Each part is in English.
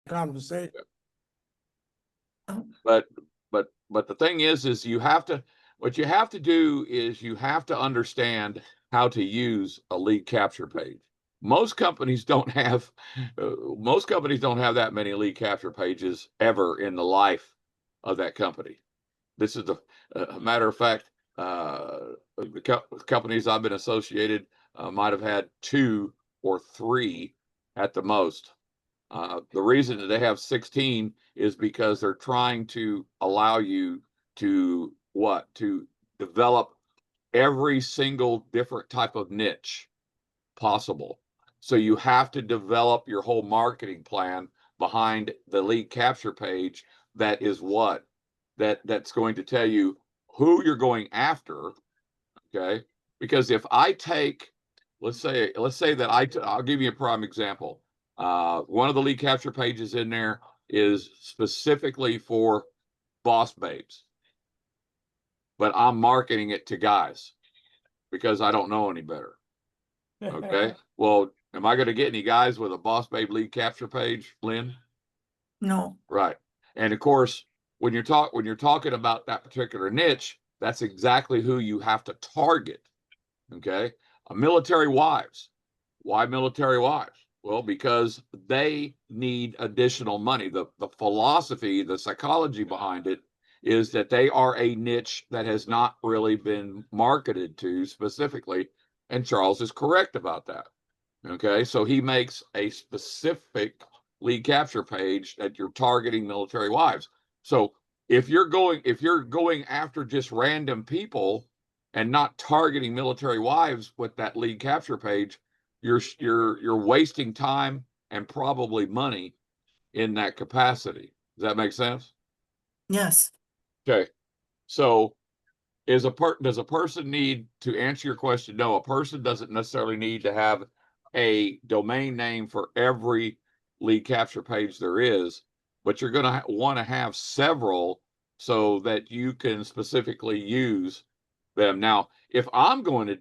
conversation. But the thing is you have to, what you have to do is you have to understand how to use a lead capture page. Most companies don't have most companies don't have that many lead capture pages ever in the life of that company. This is a matter of fact, the companies I've been associated might have had 2 or 3 at the most. The reason that they have 16 is because they're trying to allow you to what? To develop every single different type of niche possible. So you have to develop your whole marketing plan behind the lead capture page. That is what? That's going to tell you who you're going after. Okay. Because if I take, let's say that I'll give you a prime example. One of the lead capture pages in there is specifically for boss babes, but I'm marketing it to guys because I don't know any better. Okay. Well, am I going to get any guys with a boss babe lead capture page, Lynn? No. Right. And of course, when you're talking about that particular niche, that's exactly who you have to target. Okay. Military wives. Why military wives? Well, because they need additional money. The philosophy, the psychology behind it is that they are a niche that has not really been marketed to specifically. And Charles is correct about that. Okay. So he makes a specific lead capture page that you're targeting military wives. So if you're going after just random people and not targeting military wives with that lead capture page, you're wasting time and probably money in that capacity. Does that make sense? Yes. Okay. So does a person need to answer your question? No, a person doesn't necessarily need to have a domain name for every lead capture page there is, but you're going to want to have several so that you can specifically use them. Now, if I'm going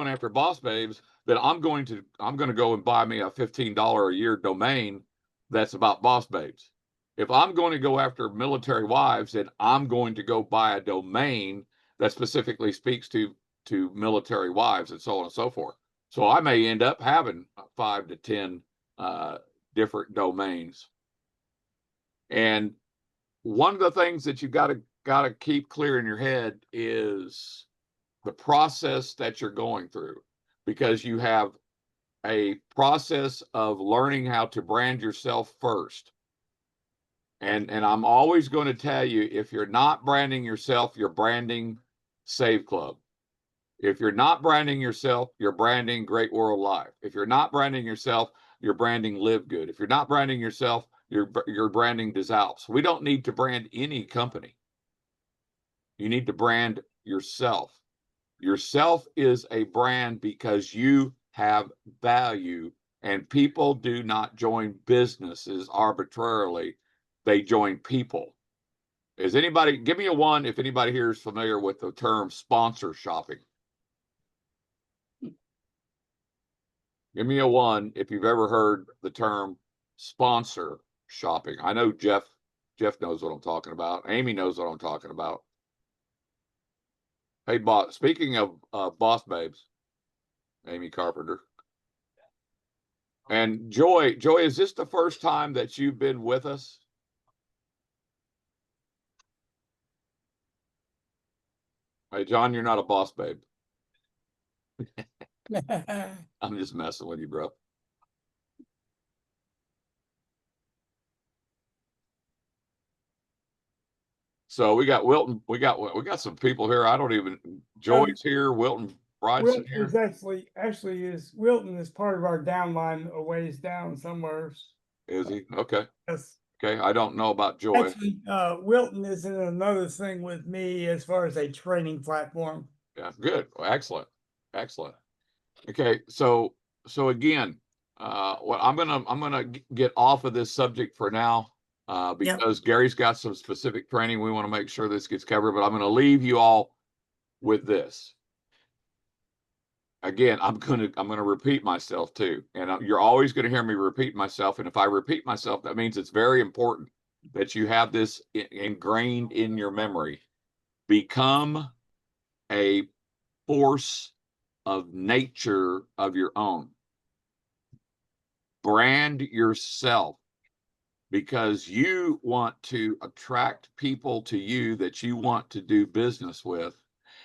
after boss babes, then I'm going to go and buy me a $15 a year domain that's about boss babes. If I'm going to go after military wives, then I'm going to go buy a domain that specifically speaks to military wives and so on and so forth. So I may end up having 5 to 10 uh, different domains. And one of the things that you got to keep clear in your head is the process that you're going through, because you have a process of learning how to brand yourself first. And I'm always going to tell you, if you're not branding yourself, you're branding Save Club. If you're not branding yourself, you're branding Great World Life. If you're not branding yourself, you're branding Live Good. If you're not branding yourself, you're branding DesAlps. We don't need to brand any company. You need to brand yourself. Yourself is a brand because you have value, and people do not join businesses arbitrarily. They join people. Is anybody, give me a one if anybody here is familiar with the term sponsor shopping? Give me a one if you've ever heard the term sponsor shopping. I know Jeff knows what I'm talking about. Amy knows what I'm talking about. Hey, boss. Speaking of boss babes, Amy Carpenter and Joy. Joy, is this the first time that you've been with us? Hey, John, you're not a boss babe. I'm just messing with you, bro. So we got Wilton. We got some people here. I don't even. Joy's here. Wilton Bryson Wilton is here. Wilton is part of our downline a ways down somewhere. Is he? Okay. Yes. Okay. I don't know about Joy. Actually, Wilton is in another thing with me as far as a training platform. Yeah. Good. Well, excellent. Excellent. Okay. So again, what I'm gonna get off of this subject for now, Yep. because Gary's got some specific training. We want to make sure this gets covered, but I'm going to leave you all with this. again, I'm gonna repeat myself too, and you're always gonna hear me repeat myself. And if I repeat myself, that means it's very important that you have this ingrained in your memory. Become a force of nature of your own. Brand yourself, because you want to attract people to you that you want to do business with,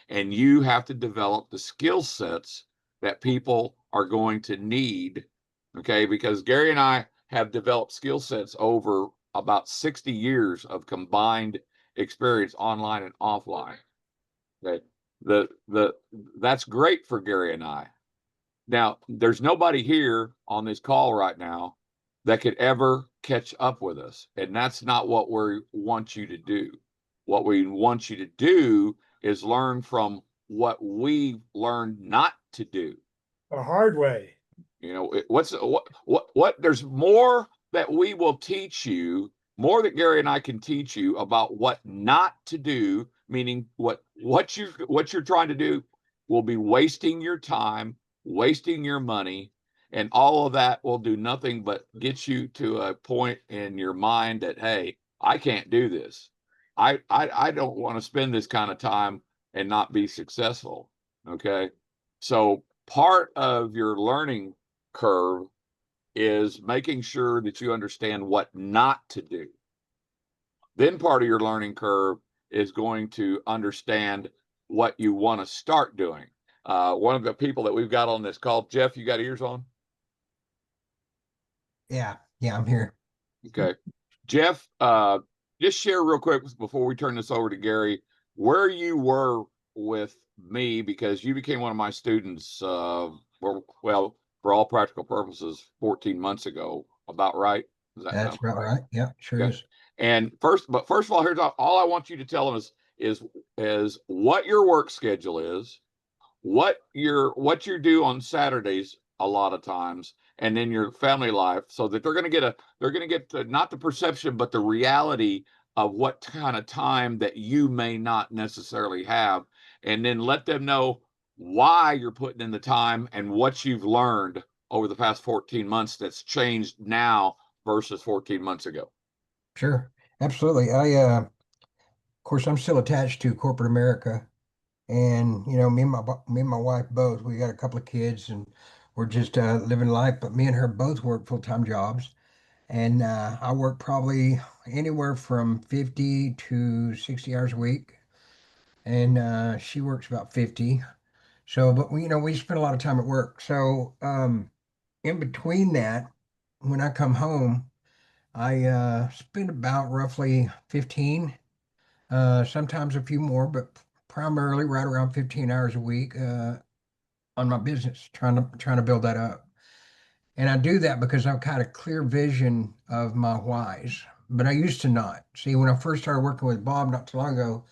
and you have to develop the skill sets that people are going to need. Okay, because Gary and I have developed skill sets over about 60 years of combined experience online and offline. Okay, the that's great for Gary and I. Now, there's nobody here on this call right now that could ever catch up with us. And that's not what we want you to do. What we want you to do is learn from what we learned not to do. The hard way. You know, what there's more that we will teach you, more that Gary and I can teach you about what not to do, meaning what you're trying to do will be wasting your time, wasting your money, and all of that will do nothing but get you to a point in your mind that, hey, I can't do this. I don't want to spend this kind of time and not be successful. Okay. So part of your learning curve is making sure that you understand what not to do. Then part of your learning curve is going to understand what you want to start doing. One of the people that we've got on this call, Jeff, you got ears on? Yeah, I'm here. Okay. Jeff, just share real quick before we turn this over to Gary, where you were with me, because you became one of my students, well, for all practical purposes, 14 months ago, about right? Does that That's sound about right. Yeah, sure Okay. is. And first of all, here's all I want you to tell them is what your work schedule is, what you do on Saturdays a lot of times, and then your family life, so that they're going to get not the perception but the reality of what kind of time that you may not necessarily have, and then let them know why you're putting in the time and what you've learned over the past 14 months that's changed now versus 14 months ago. Sure. Absolutely. Of course, I'm still attached to corporate America, and me and my wife both. We got a couple of kids, and we're just living life. But me and her both work full-time jobs, and I work probably anywhere from 50 to 60 hours a week, and she works about 50. So, but we spend a lot of time at work. So, in between that, when I come home, I spend about roughly 15, sometimes a few more, but primarily right around 15 hours a week on my business, trying to build that up. And I do that because I've got a clear vision of my whys, but I used to not. See, when I first started working with Bob not too long ago,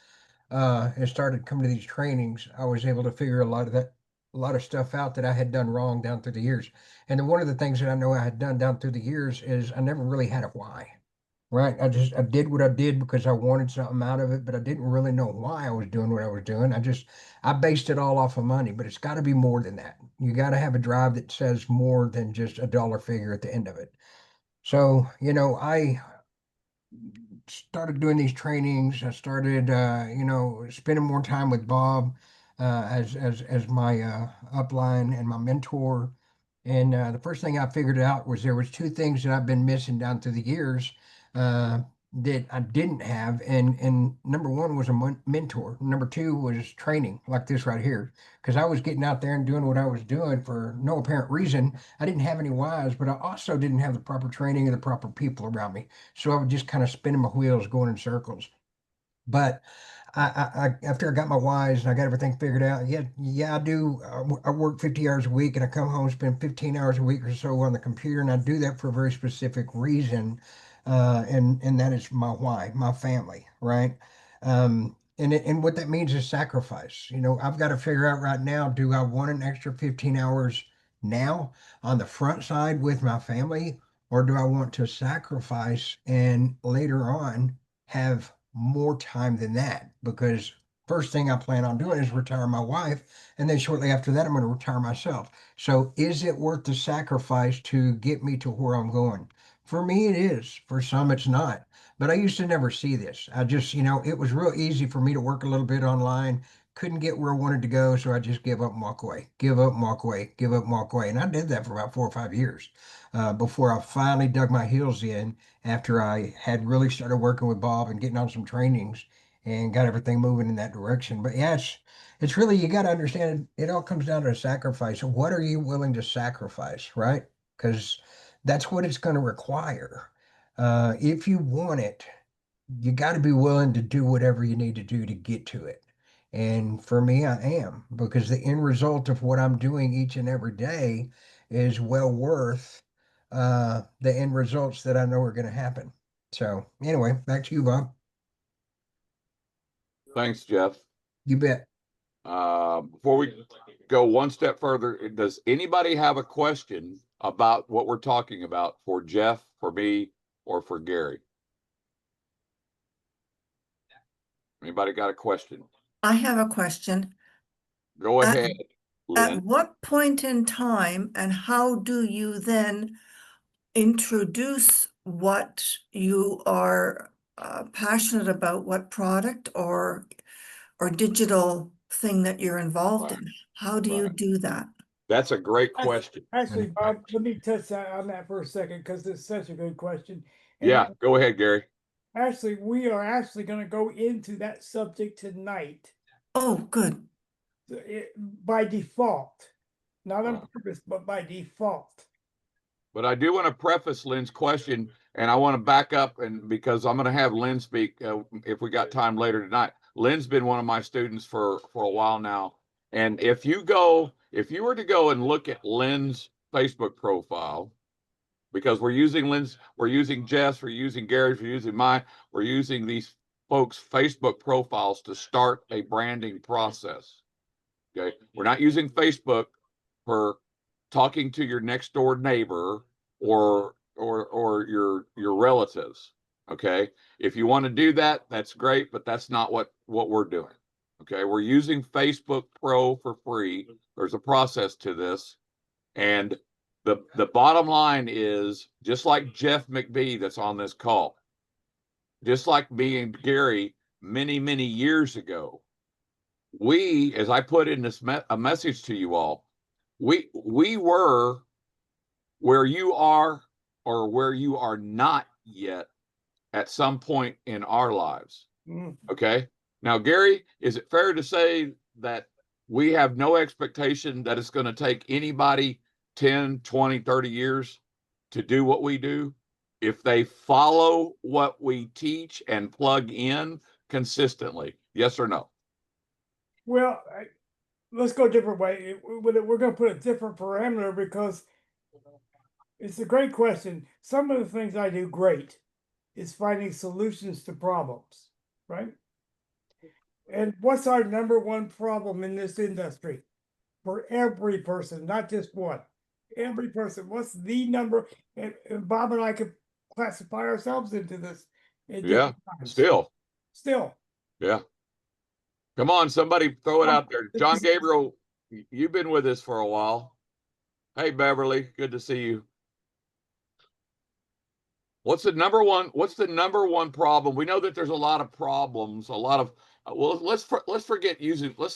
and started coming to these trainings, I was able to figure a lot of stuff out that I had done wrong down through the years. And then one of the things that I know I had done down through the years is I never really had a why. Right. I did what I did because I wanted something out of it, but I didn't really know why I was doing what I was doing. I based it all off of money, but it's got to be more than that. You got to have a drive that says more than just a dollar figure at the end of it. So, I started doing these trainings. I started, spending more time with Bob as my upline and my mentor. And the first thing I figured out was there was two things that I've been missing down through the years uh, that I didn't have. And number one was a mentor. Number two was training like this right here. Because I was getting out there and doing what I was doing for no apparent reason. I didn't have any whys, but I also didn't have the proper training and the proper people around me. So I was just kind of spinning my wheels, going in circles. But after I got my whys and I got everything figured out, yeah, I do. I work 50 hours a week, and I come home, spend 15 hours a week or so on the computer, and I do that for a very specific reason, and that is my why, my family, right? And what that means is sacrifice. I've got to figure out right now, do I want an extra 15 hours now on the front side with my family, or do I want to sacrifice and later on have more time than that? Because first thing I plan on doing is retire my wife. And then shortly after that, I'm going to retire myself. So is it worth the sacrifice to get me to where I'm going? For me, it is. For some, it's not. But I used to never see this. I just, it was real easy for me to work a little bit online. Couldn't get where I wanted to go. So I just give up and walk away, give up and walk away, give up and walk away. And I did that for about 4 or 5 years before I finally dug my heels in after I had really started working with Bob and getting on some trainings and got everything moving in that direction. But yeah, it's really, you got to understand it all comes down to a sacrifice. What are you willing to sacrifice, right? Because that's what it's going to require. If you want it, you got to be willing to do whatever you need to do to get to it. And for me, I am, because the end result of what I'm doing each and every day is well worth the end results that I know are going to happen. So anyway, back to you, Bob. Thanks, Jeff. You bet. Before we go one step further, does anybody have a question about what we're talking about for Jeff, for me, or for Gary? Anybody got a question? I have a question. Go At- ahead, Lynn. At what point in time and how do you then introduce what you are passionate about, what product or digital thing that you're involved Right. in? How do you Right. do that? That's a great question. Actually, Bob, let me touch on that for a second, because it's such a good question. And Yeah, go ahead, Gary. actually, we are actually gonna go into that subject tonight, Oh, good. by default. Not on Wow. purpose, but by default. But I do want to preface Lynn's question, and I want to back up, and because I'm going to have Lynn speak if we got time later tonight. Lynn's been one of my students for a while now, and if you were to go and look at Lynn's Facebook profile, because we're using Jeff's, we're using Gary's, we're using mine, we're using these folks' Facebook profiles to start a branding process. Okay, we're not using Facebook for talking to your next door neighbor or your relatives. Okay, if you want to do that, that's great, but that's not what we're doing. Okay, we're using Facebook Pro for free. There's a process to this, and the bottom line is, just like Jeff McBee that's on this call, just like me and Gary many years ago, we, as I put in this a message to you all, we were where you are or where you are not yet at some point in our lives. Mm. Okay. Now, Gary, is it fair to say that we have no expectation that it's going to take anybody 10, 20, 30 years to do what we do if they follow what we teach and plug in consistently? Yes or no? Well, let's go a different way. We're gonna put a different parameter, because it's a great question. Some of the things I do great is finding solutions to problems, right? And what's our number one problem in this industry? For every person, not just one. Every person, what's the number? And Bob and I could classify ourselves into this. at Yeah, different times. still. Yeah. Come on, somebody throw it out there. John Gabriel, you've been with us for a while. Hey, Beverly, good to see you. What's the number one problem? We know that there's a lot of problems, a lot of well, let's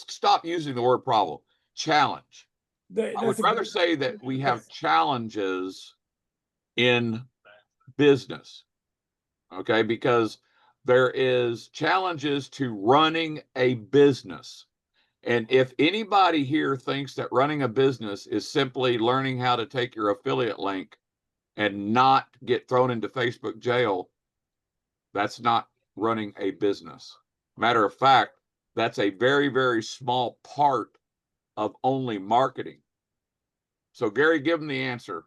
stop using the word problem. Challenge. I would rather say that we have challenges in business. Okay, because there is challenges to running a business. And if anybody here thinks that running a business is simply learning how to take your affiliate link and not get thrown into Facebook jail, that's not running a business. Matter of fact, that's a very small part of only marketing. So Gary, give them the answer.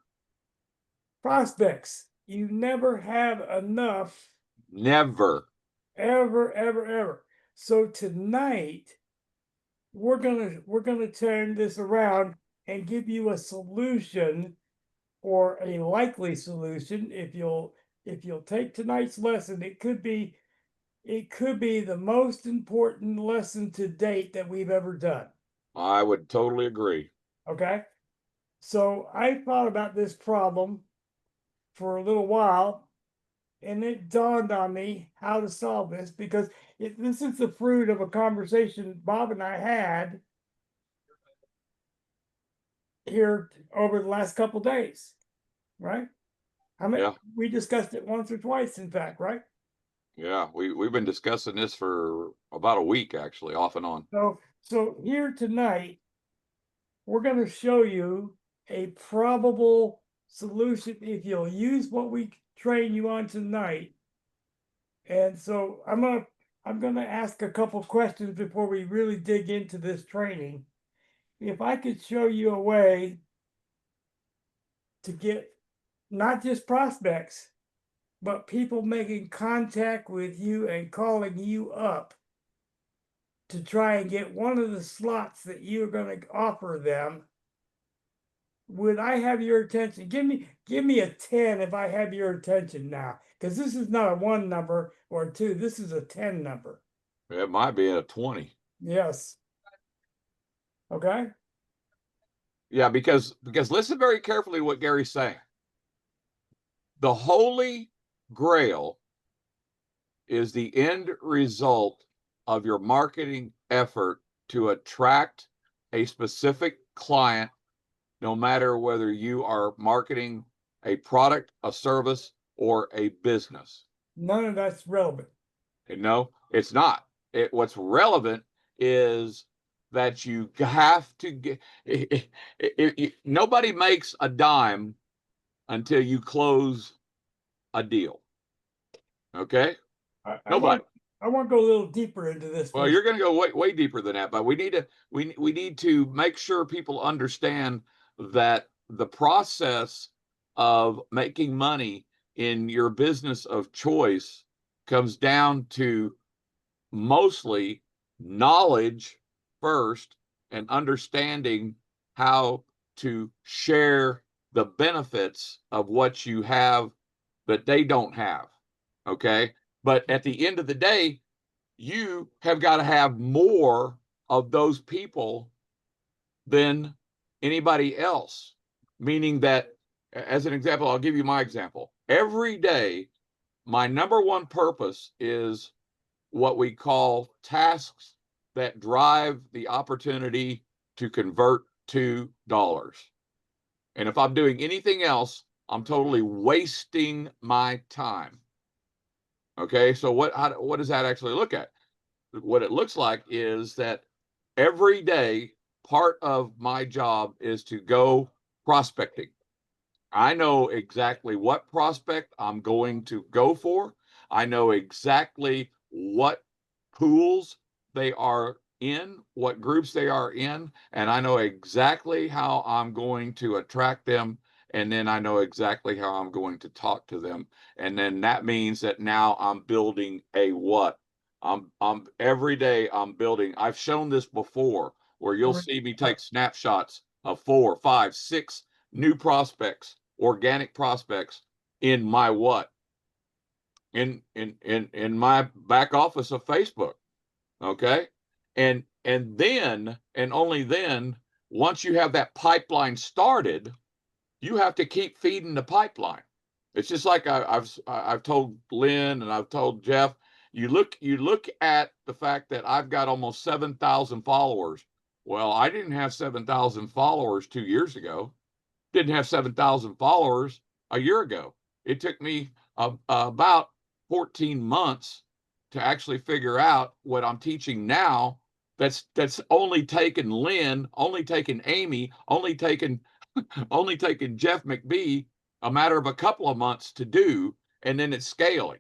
Prospects. You never have enough. Never. Ever. So tonight, we're gonna turn this around and give you a solution, or a likely solution. If you'll take tonight's lesson, it could be it could be the most important lesson to date that we've ever done. I would totally agree. Okay. So I thought about this problem for a little while, and it dawned on me how to solve this because this is the fruit of a conversation Bob and I had here over the last couple days, right? How many, Yeah. we discussed it once or twice, in fact, right? Yeah, we've been discussing this for about a week, actually, off and on. So here tonight, we're going to show you a probable solution if you'll use what we train you on tonight. And so I'm gonna ask a couple questions before we really dig into this training. If I could show you a way to get not just prospects, but people making contact with you and calling you up to try and get one of the slots that you're going to offer them, would I have your attention? Give me a 10 if I have your attention now, because this is not a 1 number or a 2, this is a 10 number. It might be a 20. Yes. Okay. Yeah, because listen very carefully to what Gary's saying. The holy grail is the end result of your marketing effort to attract a specific client, no matter whether you are marketing a product, a service, or a business. None of that's relevant. And no, it's not. What's relevant is that you have to get. Nobody makes a dime until you close a deal. Okay, I nobody. want to go a little deeper into this. Well, you're going to go way deeper than that, but we need to make sure people understand that the process of making money in your business of choice comes down to mostly knowledge first and understanding how to share the benefits of what you have that they don't have. Okay. But at the end of the day, you have got to have more of those people than anybody else. Meaning that, as an example, I'll give you my example. Every day, my number one purpose is what we call tasks that drive the opportunity to convert to dollars. And if I'm doing anything else, I'm totally wasting my time. Okay, so what does that actually look at? What it looks like is that every day, part of my job is to go prospecting. I know exactly what prospect I'm going to go for. I know exactly what pools they are in, what groups they are in, and I know exactly how I'm going to attract them. And then I know exactly how I'm going to talk to them. And then that means that now I'm building a what? I'm every day I'm building. I've shown this before where you'll see me take snapshots of 4, 5, 6 new prospects, organic prospects in my what? In my back office of Facebook. Okay. And then, and only then, once you have that pipeline started, you have to keep feeding the pipeline. It's just like I've told Lynn and I've told Jeff, you look at the fact that I've got almost 7,000 followers. Well, I didn't have 7,000 followers 2 years ago. Didn't have 7,000 followers a year ago. It took me about 14 months to actually figure out what I'm teaching now. That's only taken Lynn, only taken Amy, only taken Jeff McBee a matter of a couple of months to do, and then it's scaling.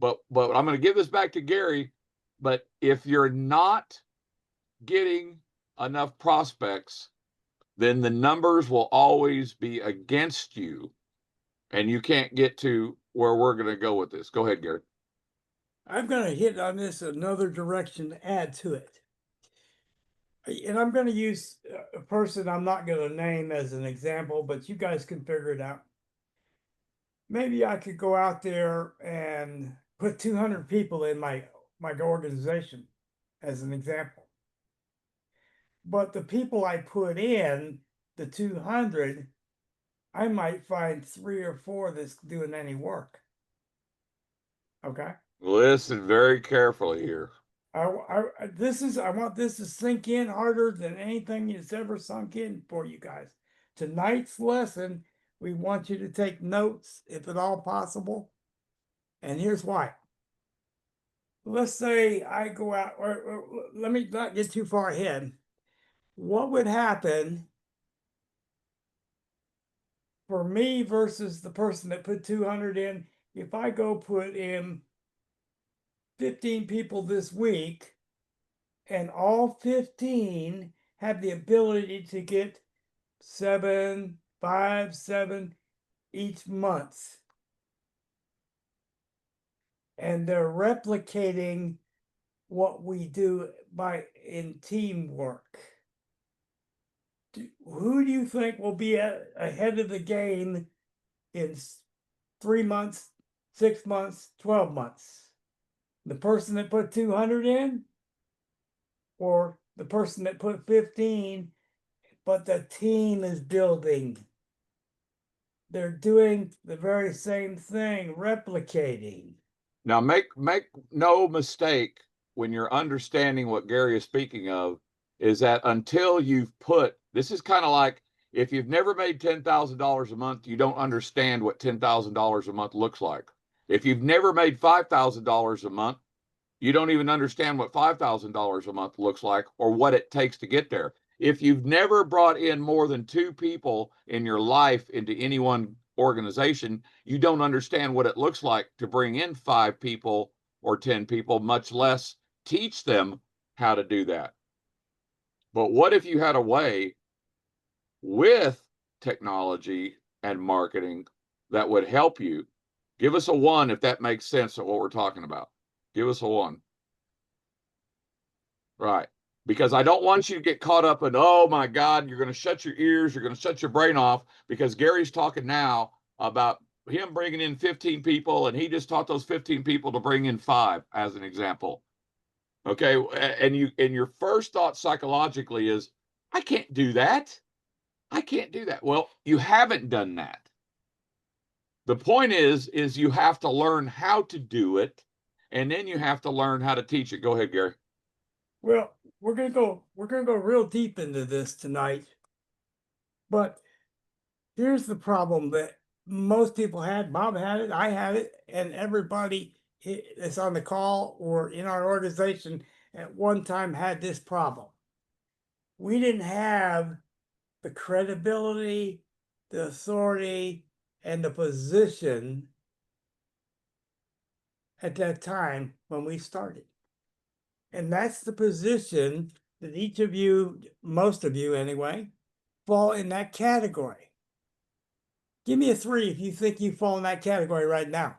But I'm going to give this back to Gary. But if you're not getting enough prospects, then the numbers will always be against you, and you can't get to where we're going to go with this. Go ahead, Gary. I'm going to hit on this another direction to add to it. And I'm going to use a person I'm not going to name as an example, but you guys can figure it out. Maybe I could go out there and put 200 people in my my organization, as an example. But the people I put in, the 200, I might find 3 or 4 that's doing any work. Okay. Listen very carefully here. I want this to sink in harder than anything that's ever sunk in for you guys. Tonight's lesson, we want you to take notes if at all possible. And here's why. Let's say I go out, or let me not get too far ahead. What would happen for me versus the person that put 200 in if I go put in 15 people this week and all 15 have the ability to get 7, 5, 7 each month? And they're replicating what we do in teamwork. Who do you think will be ahead of the game in 3 months, 6 months, 12 months? The person that put 200 in, or the person that put 15, but the team is building? They're doing the very same thing, replicating. Now, make no mistake when you're understanding what Gary is speaking of, is that until you've put, this is kind of like if you've never made $10,000 a month, you don't understand what $10,000 a month looks like. If you've never made $5,000 a month, you don't even understand what $5,000 a month looks like or what it takes to get there. If you've never brought in more than 2 people in your life into any one organization, you don't understand what it looks like to bring in 5 people or 10 people, much less teach them how to do that. But what if you had a way with technology and marketing that would help you? Give us a 1 if that makes sense of what we're talking about. Give us a 1. Right. Because I don't want you to get caught up in, oh my God, you're going to shut your ears, you're going to shut your brain off, because Gary's talking now about him bringing in 15 people, and he just taught those 15 people to bring in 5 as an example. Okay. And your first thought psychologically is, I can't do that. I can't do that. Well, you haven't done that. The point is you have to learn how to do it, and then you have to learn how to teach it. Go ahead, Gary. Well, we're gonna go real deep into this tonight. But here's the problem that most people had. Bob had it, I had it, and everybody that's on the call or in our organization at one time had this problem. We didn't have the credibility, the authority, and the position at that time when we started. And that's the position that each of you, most of you anyway, fall in that category. Give me a 3 if you think you fall in that category right now.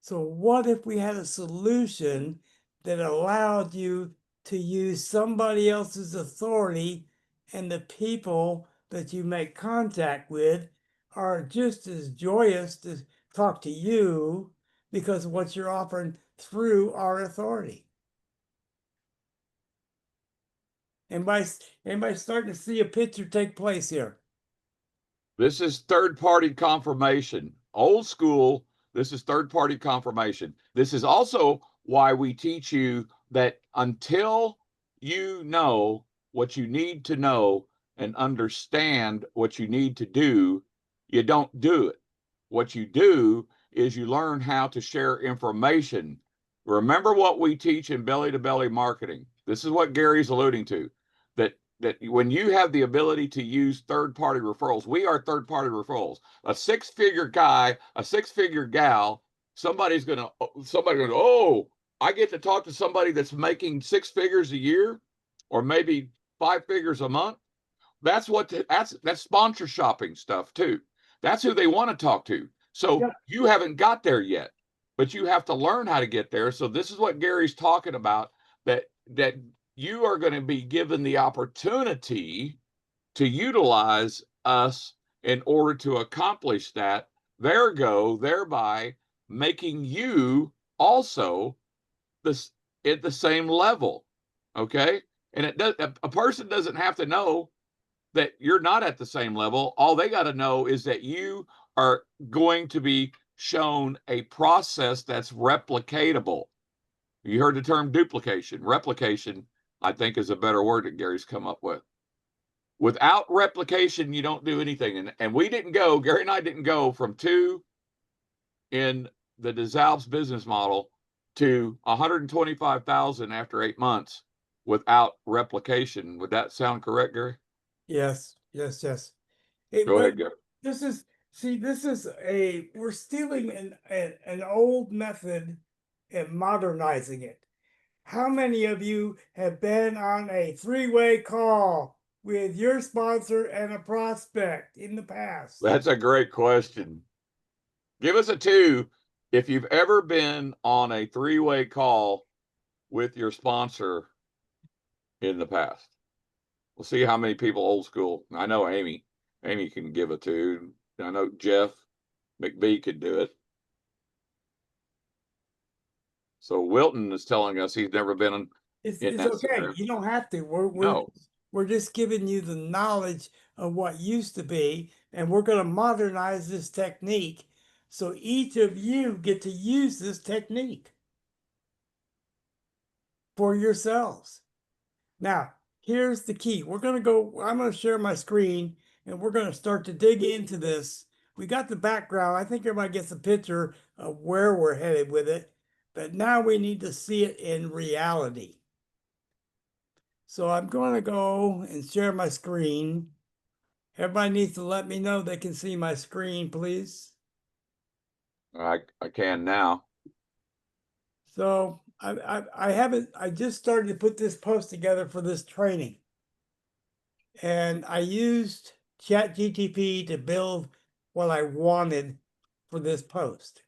So what if we had a solution that allowed you to use somebody else's authority, and the people that you make contact with are just as joyous to talk to you because of what you're offering through our authority? Anybody starting to see a picture take place here? This is third-party confirmation. Old school, this is third-party confirmation. This is also why we teach you that until you know what you need to know and understand what you need to do, you don't do it. What you do is you learn how to share information. Remember what we teach in belly-to-belly marketing. This is what Gary's alluding to, that when you have the ability to use third-party referrals, we are third-party referrals. A 6-figure guy, a 6-figure gal, somebody's gonna, oh, I get to talk to somebody that's making 6 figures a year, or maybe 5 figures a month. That's sponsor shopping stuff too. That's who they want to talk to. So Yeah. you haven't got there yet, but you have to learn how to get there. So this is what Gary's talking about, that you are going to be given the opportunity to utilize us in order to accomplish that. thereby making you also this at the same level. Okay. And it does, a person doesn't have to know that you're not at the same level. All they got to know is that you are going to be shown a process that's replicatable. You heard the term duplication. Replication, I think, is a better word that Gary's come up with. Without replication, you don't do anything. And we didn't go, Gary and I didn't go from 2 in the DeSalbs business model to 125,000 after 8 months without replication. Would that sound correct, Gary? Yes, yes, yes. Hey, Go but ahead, Gary. this is, see, we're stealing an old method and modernizing it. How many of you have been on a three-way call with your sponsor and a prospect in the past? That's a great question. Give us a 2 if you've ever been on a 3-way call with your sponsor in the past. We'll see how many people old school. I know Amy. Amy can give a 2. I know Jeff McBee could do it. So Wilton is telling us he's never been in It's that okay. scenario. You don't have to. No. We're just giving you the knowledge of what used to be, and we're going to modernize this technique so each of you get to use this technique for yourselves. Now, here's the key. I'm going to share my screen, and we're going to start to dig into this. We got the background. I think everybody gets a picture of where we're headed with it, but now we need to see it in reality. So I'm going to go and share my screen. Everybody needs to let me know they can see my screen, please. I can now. So I just started to put this post together for this training. And I used ChatGPT to build what I wanted for this post.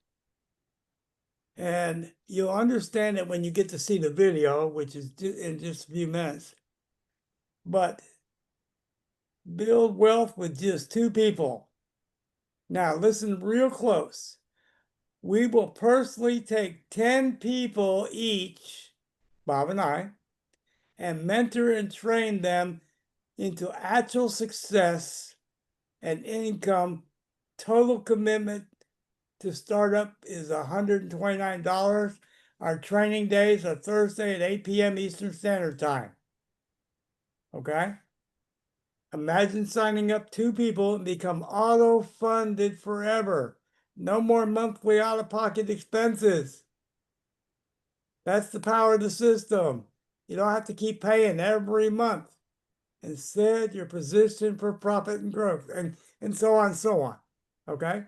And you'll understand it when you get to see the video, which is in just a few minutes. But build wealth with just 2 people. Now listen real close. We will personally take 10 people each, Bob and I, and mentor and train them into actual success and income. Total commitment to startup is $129. Our training days are Thursday at 8 p.m. Eastern Standard Time. Okay? Imagine signing up 2 people and become auto-funded forever. No more monthly out-of-pocket expenses. That's the power of the system. You don't have to keep paying every month. Instead, you're positioned for profit and growth, and so on and so on. Okay?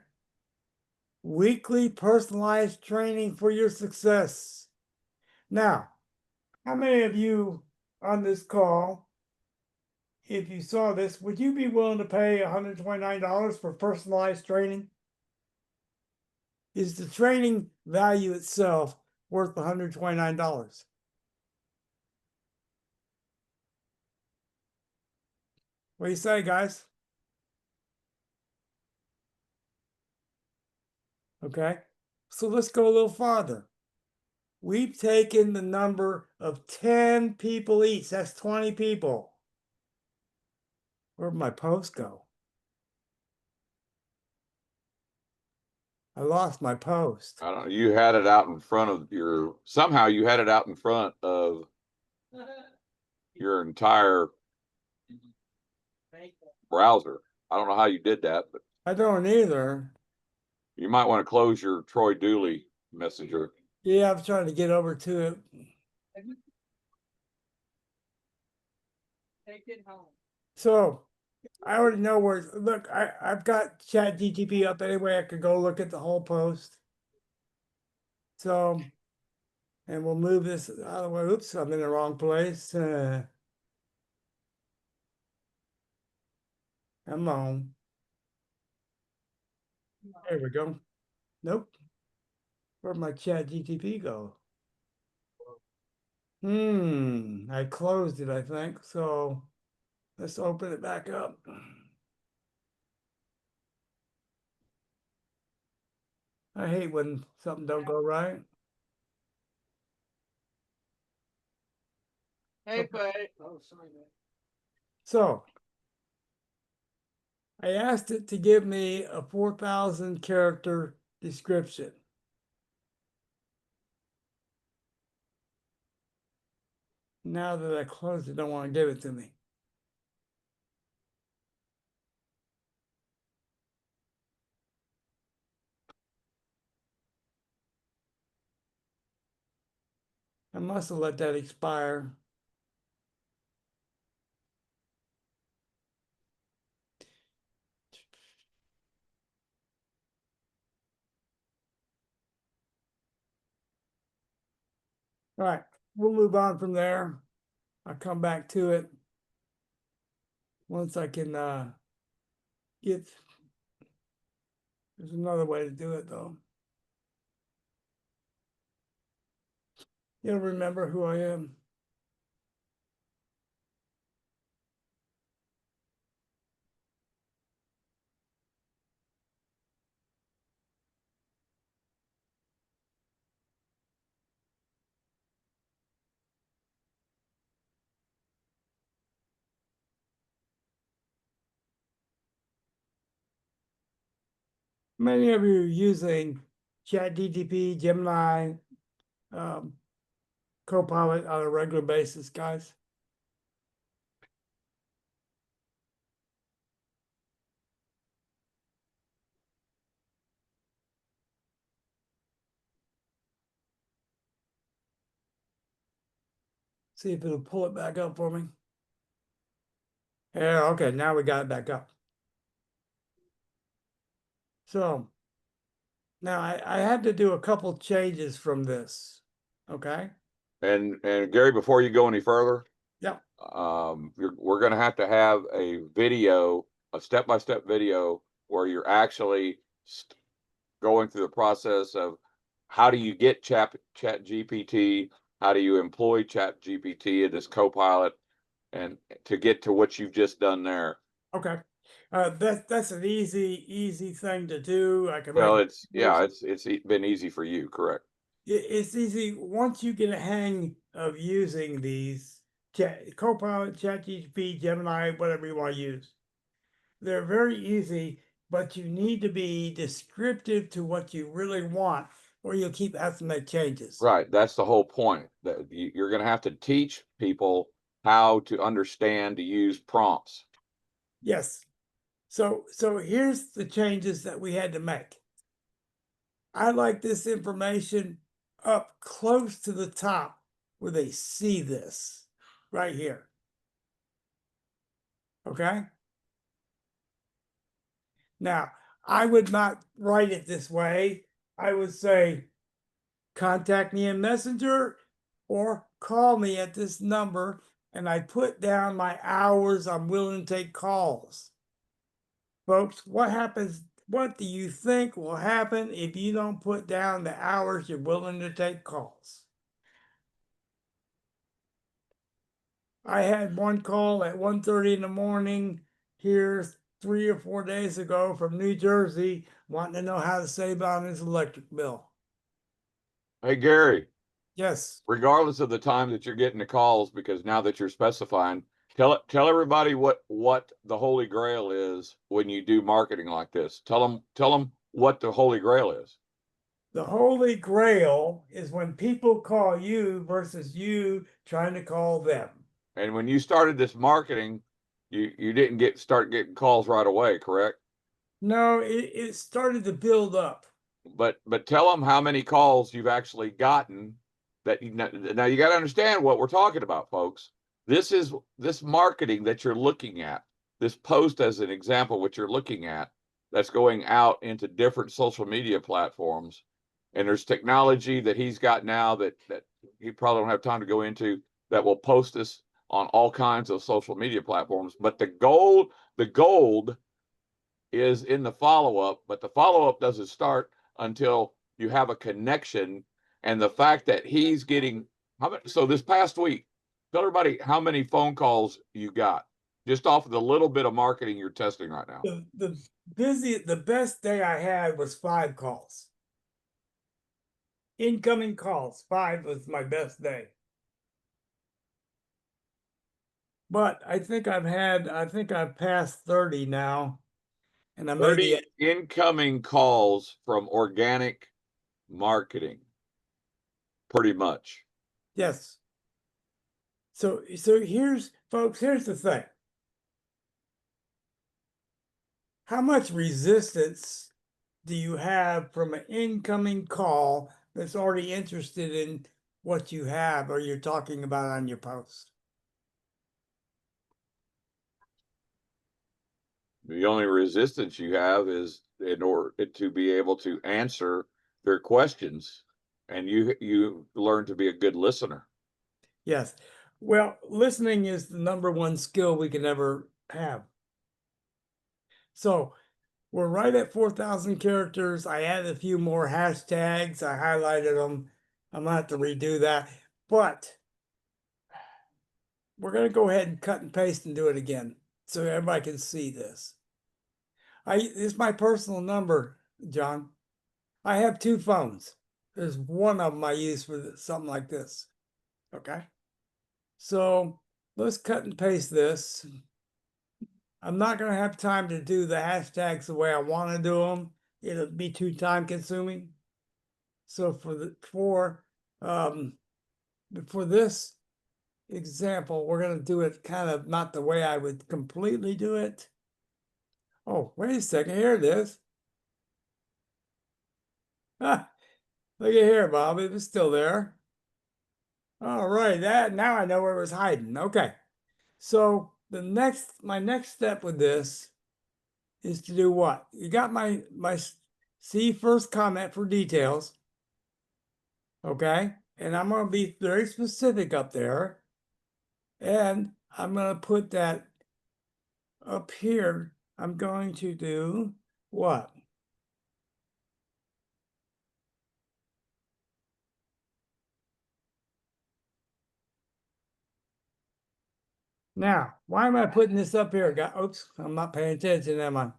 Weekly personalized training for your success. Now, how many of you on this call, if you saw this, would you be willing to pay $129 for personalized training? Is the training value itself worth $129? What do you say, guys? Okay, so let's go a little farther. We've taken the number of 10 people each. That's 20 people. Where'd my post go? I lost my post. I don't know. You had it out in front of somehow you had it out in front of your entire browser. I don't know how you did that, but I don't either. you might want to close your Troy Dooley messenger. Yeah, I'm trying to get over to it. Take it home. So I already know where, look, I've got ChatGPT up anyway. I could go look at the whole post. So, and we'll move this out of the way. Oops, I'm in the wrong place. Come on. There we go. Nope. Where'd my ChatGPT go? I closed it, I think. So let's open it back up. I hate when something don't go right. Hey, Faye. So I asked it to give me a 4,000 character description. Now that I closed it, don't want to give it to me. I must have let that expire. All right, we'll move on from there. I'll come back to it once I can get. There's another way to do it though. You'll remember who I am. Many of you are using ChatGPT, Gemini, Copilot on a regular basis, guys. See if it'll pull it back up for me. Yeah, okay, now we got it back up. So now I had to do a couple changes from this. Okay. And Gary, before you go any further, Yep. we're going to have a video, a step-by-step video where you're actually going through the process of how do you get Chat GPT, how do you employ Chat GPT in this Copilot, and to get to what you've just done there. Okay. That's an easy thing to do. I can Well, make it's been easy for you, correct? it's easy once you get a hang of using these Copilot, ChatGPT, Gemini, whatever you want to use. They're very easy, but you need to be descriptive to what you really want, or you'll keep having to make changes. Right. That's the whole point. That you're going to have to teach people how to understand to use prompts. Yes. So here's the changes that we had to make. I like this information up close to the top where they see this right here. Okay. Now, I would not write it this way. I would say, contact me in Messenger or call me at this number, and I put down my hours I'm willing to take calls. Folks, what happens? What do you think will happen if you don't put down the hours you're willing to take calls? I had one call at 1:30 in the morning here 3 or 4 days ago from New Jersey wanting to know how to save on his electric bill. Hey, Gary, Yes. regardless of the time that you're getting the calls, because now that you're specifying, tell everybody what the Holy Grail is when you do marketing like this. Tell them what the Holy Grail is. The Holy Grail is when people call you versus you trying to call them. And when you started this marketing, you didn't start getting calls right away, correct? No, it started to build up. But tell them how many calls you've actually gotten. That now you got to understand what we're talking about, folks. This marketing that you're looking at, this post as an example, what you're looking at, that's going out into different social media platforms. And there's technology that he's got now that he probably don't have time to go into, that will post this on all kinds of social media platforms. But the gold is in the follow-up, but the follow-up doesn't start until you have a connection. And the fact that he's getting so this past week, tell everybody how many phone calls you got just off of the little bit of marketing you're testing right now. The best day I had was 5 calls. incoming calls. 5 was my best day. But I think I've passed 30 now. And I made 30 the, incoming calls from organic marketing. Pretty much. yes. So here's, folks, here's the thing. How much resistance do you have from an incoming call that's already interested in what you have or you're talking about on your post? The only resistance you have is in order to be able to answer their questions, and you learn to be a good listener. Yes. Well, listening is the #1 skill we can ever have. So we're right at 4,000 characters. I added a few more hashtags. I highlighted them. I'm gonna have to redo that, but we're gonna go ahead and cut and paste and do it again so everybody can see this. It's my personal number, John. I have 2 phones. There's one of them I use for something like this. Okay. So let's cut and paste this. I'm not going to have time to do the hashtags the way I want to do them. It'll be too time consuming. So for this example, we're going to do it kind of not the way I would completely do it. Oh, wait a second. Here it is. Ah, look at here, Bob. It was still there. All right, now I know where it was hiding. Okay. So my next step with this is to do what? You got my see first comment for details. Okay. And I'm going to be very specific up there. And I'm going to put that up here. I'm going to do what? Now, why am I putting this up here? Oops, I'm not paying attention, am I?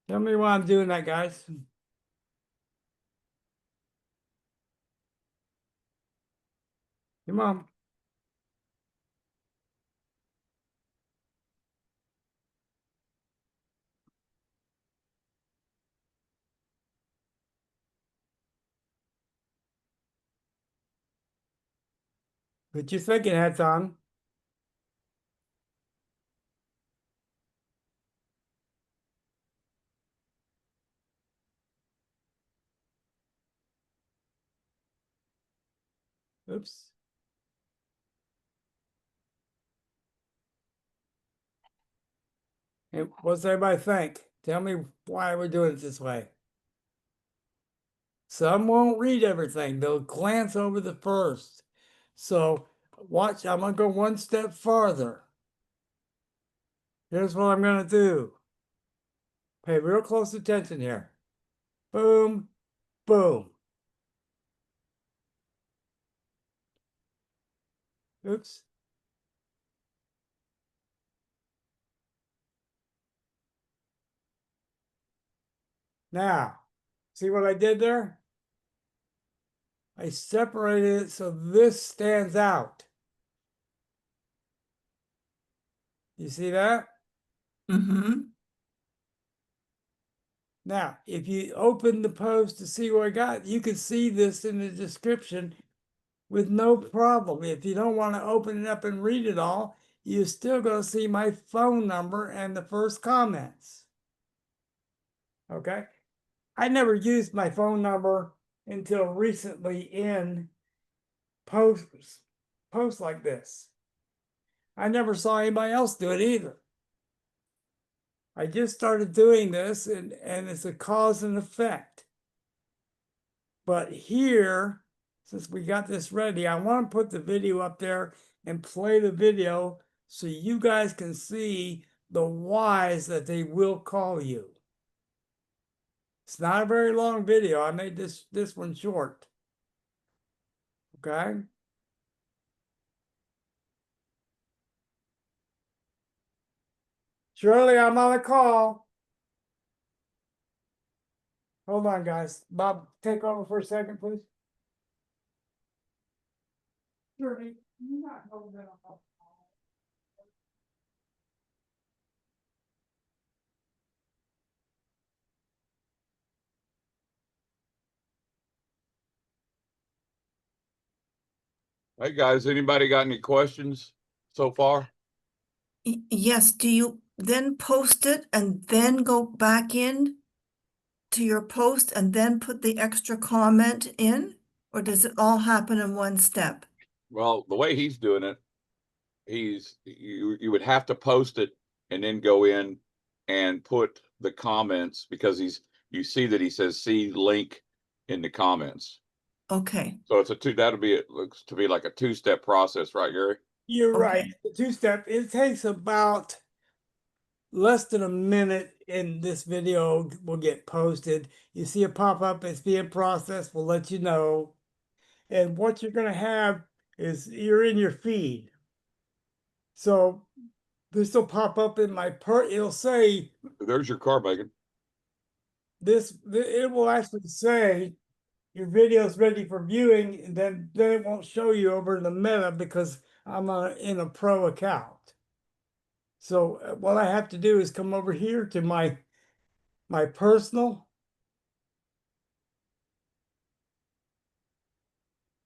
Tell me why I'm doing that, guys. Come on. Put your thinking hats on. Oops. And what's everybody think? Tell me why we're doing it this way. Some won't read everything. They'll glance over the first. So watch, I'm going to go one step farther. Here's what I'm going to do. Pay real close attention here. Boom, boom. Oops. Now, see what I did there? I separated it so this stands out. You see that? Mm-hmm. Now, if you open the post to see what I got, you can see this in the description with no problem. If you don't want to open it up and read it all, you're still going to see my phone number and the first comments. Okay? I never used my phone number until recently in posts like this. I never saw anybody else do it either. I just started doing this and it's a cause and effect. But here, since we got this ready, I want to put the video up there and play the video so you guys can see the whys that they will call you. It's not a very long video. I made this one short. Okay. Shirley, I'm on a call. Hold on, guys. Bob, take over for a second, please. Shirley, you not holding on. Hey, guys, anybody got any questions so far? Yes, do you then post it and then go back in to your post and then put the extra comment in? Or does it all happen in one step? Well, the way he's doing it, you would have to post it and then go in and put the comments, because you see that he says see link in the comments. Okay, So it's it looks to be like a two-step process, right, Gary? You're right. Okay. The two-step, it takes about less than a minute and this video will get posted. You see a pop-up, it's being processed, we'll let you know. And what you're gonna have is you're in your feed. So this will pop up in my it'll say There's your car, Megan. it will actually say your video is ready for viewing, and then it won't show you over in the meta because I'm in a pro account. So what I have to do is come over here to my personal,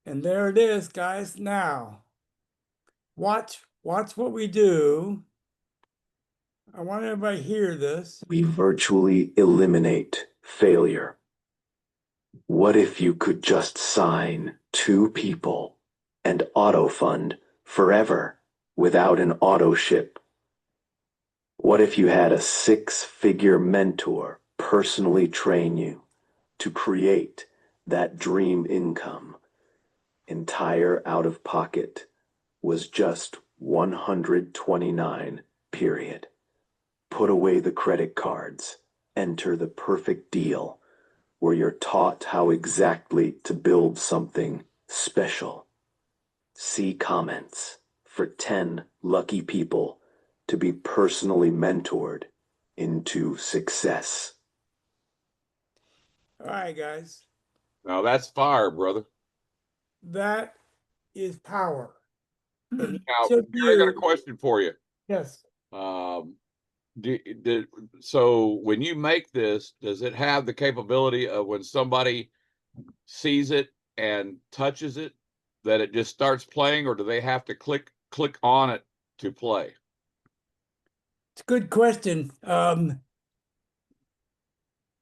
and there it is, guys. Now watch what we do. I want everybody to hear this. We virtually eliminate failure. What if you could just sign 2 people and auto fund forever without an auto ship? What if you had a 6-figure mentor personally train you to create that dream income? Entire out of pocket was just $129, period. Put away the credit cards, enter the perfect deal where you're taught how exactly to build something special. See comments for 10 lucky people to be personally mentored into success. All right, guys, Now that's fire, brother. that is power. And Now, each of Gary, I got a you, question for you. yes, So when you make this, does it have the capability of when somebody sees it and touches it, that it just starts playing, or do they have to click on it to play? it's a good question.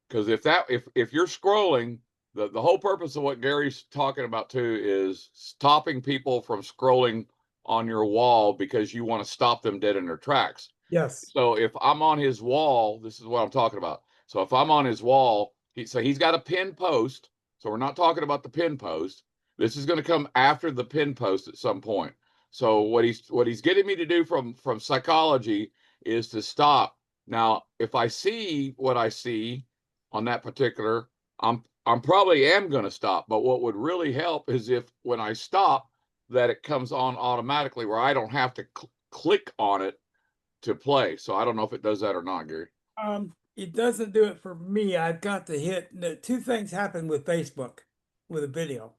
Because if you're scrolling, the whole purpose of what Gary's talking about too is stopping people from scrolling on your wall because you want to stop them dead in their tracks. Yes. So if I'm on his wall, this is what I'm talking about. So if I'm on his wall, he's got a pin post. So we're not talking about the pin post. This is going to come after the pin post at some point. So what he's getting me to do from psychology is to stop. Now, if I see what I see on that particular, I'm probably am going to stop. But what would really help is if when I stop, that it comes on automatically where I don't have to click on it to play. So I don't know if it does that or not, Gary. It doesn't do it for me. I've got to hit. 2 things happen with Facebook with a video.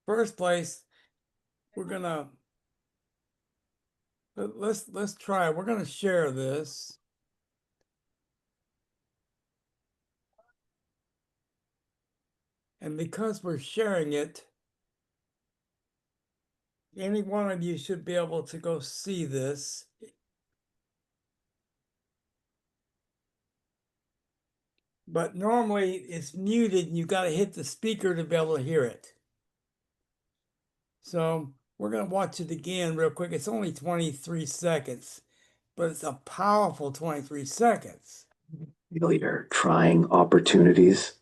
First place, we're gonna let's try. We're gonna share this. And because we're sharing it, any one of you should be able to go see this. But normally it's muted and you got to hit the speaker to be able to hear it. So we're going to watch it again real quick. It's only 23 seconds, but it's a powerful 23 seconds. Failure trying opportunities.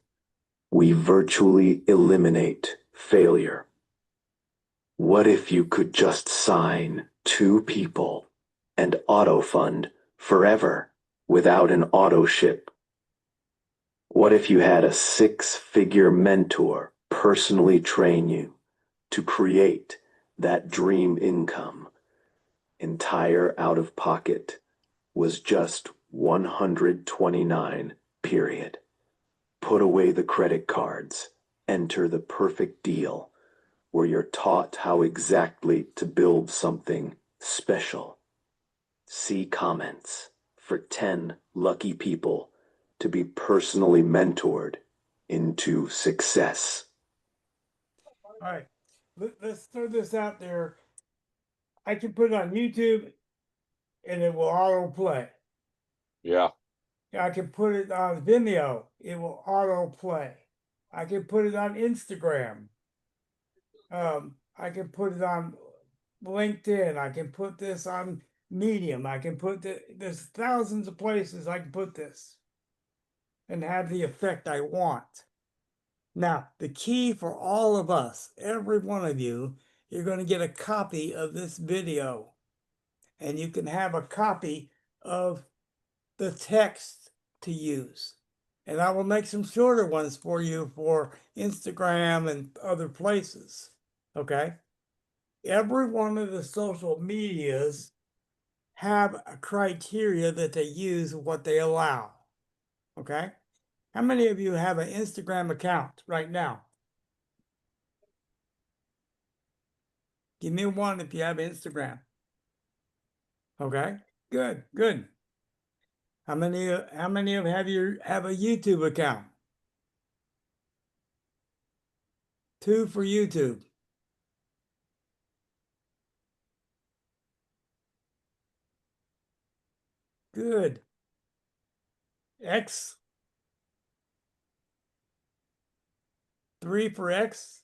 We virtually eliminate failure. What if you could just sign 2 people and auto fund forever without an auto ship? What if you had a 6-figure mentor personally train you to create that dream income? Entire out of pocket was just 129, period. Put away the credit cards. Enter the perfect deal, where you're taught how exactly to build something special. See comments for 10 lucky people to be personally mentored into success. All right, let's throw this out there. I can put it on YouTube and it will auto play. Yeah. I can put it on Vimeo, it will auto play. I can put it on Instagram. I can put it on LinkedIn. I can put this on Medium. I can put there's thousands of places I can put this and have the effect I want. Now, the key for all of us, every one of you, you're going to get a copy of this video, and you can have a copy of the text to use. And I will make some shorter ones for you for Instagram and other places. Okay? Every one of the social medias have a criteria that they use, what they allow. Okay? How many of you have an Instagram account right now? Give me one if you have Instagram. Okay, good, good. How many of you have a YouTube account? 2 for YouTube. Good. X. 3 for X.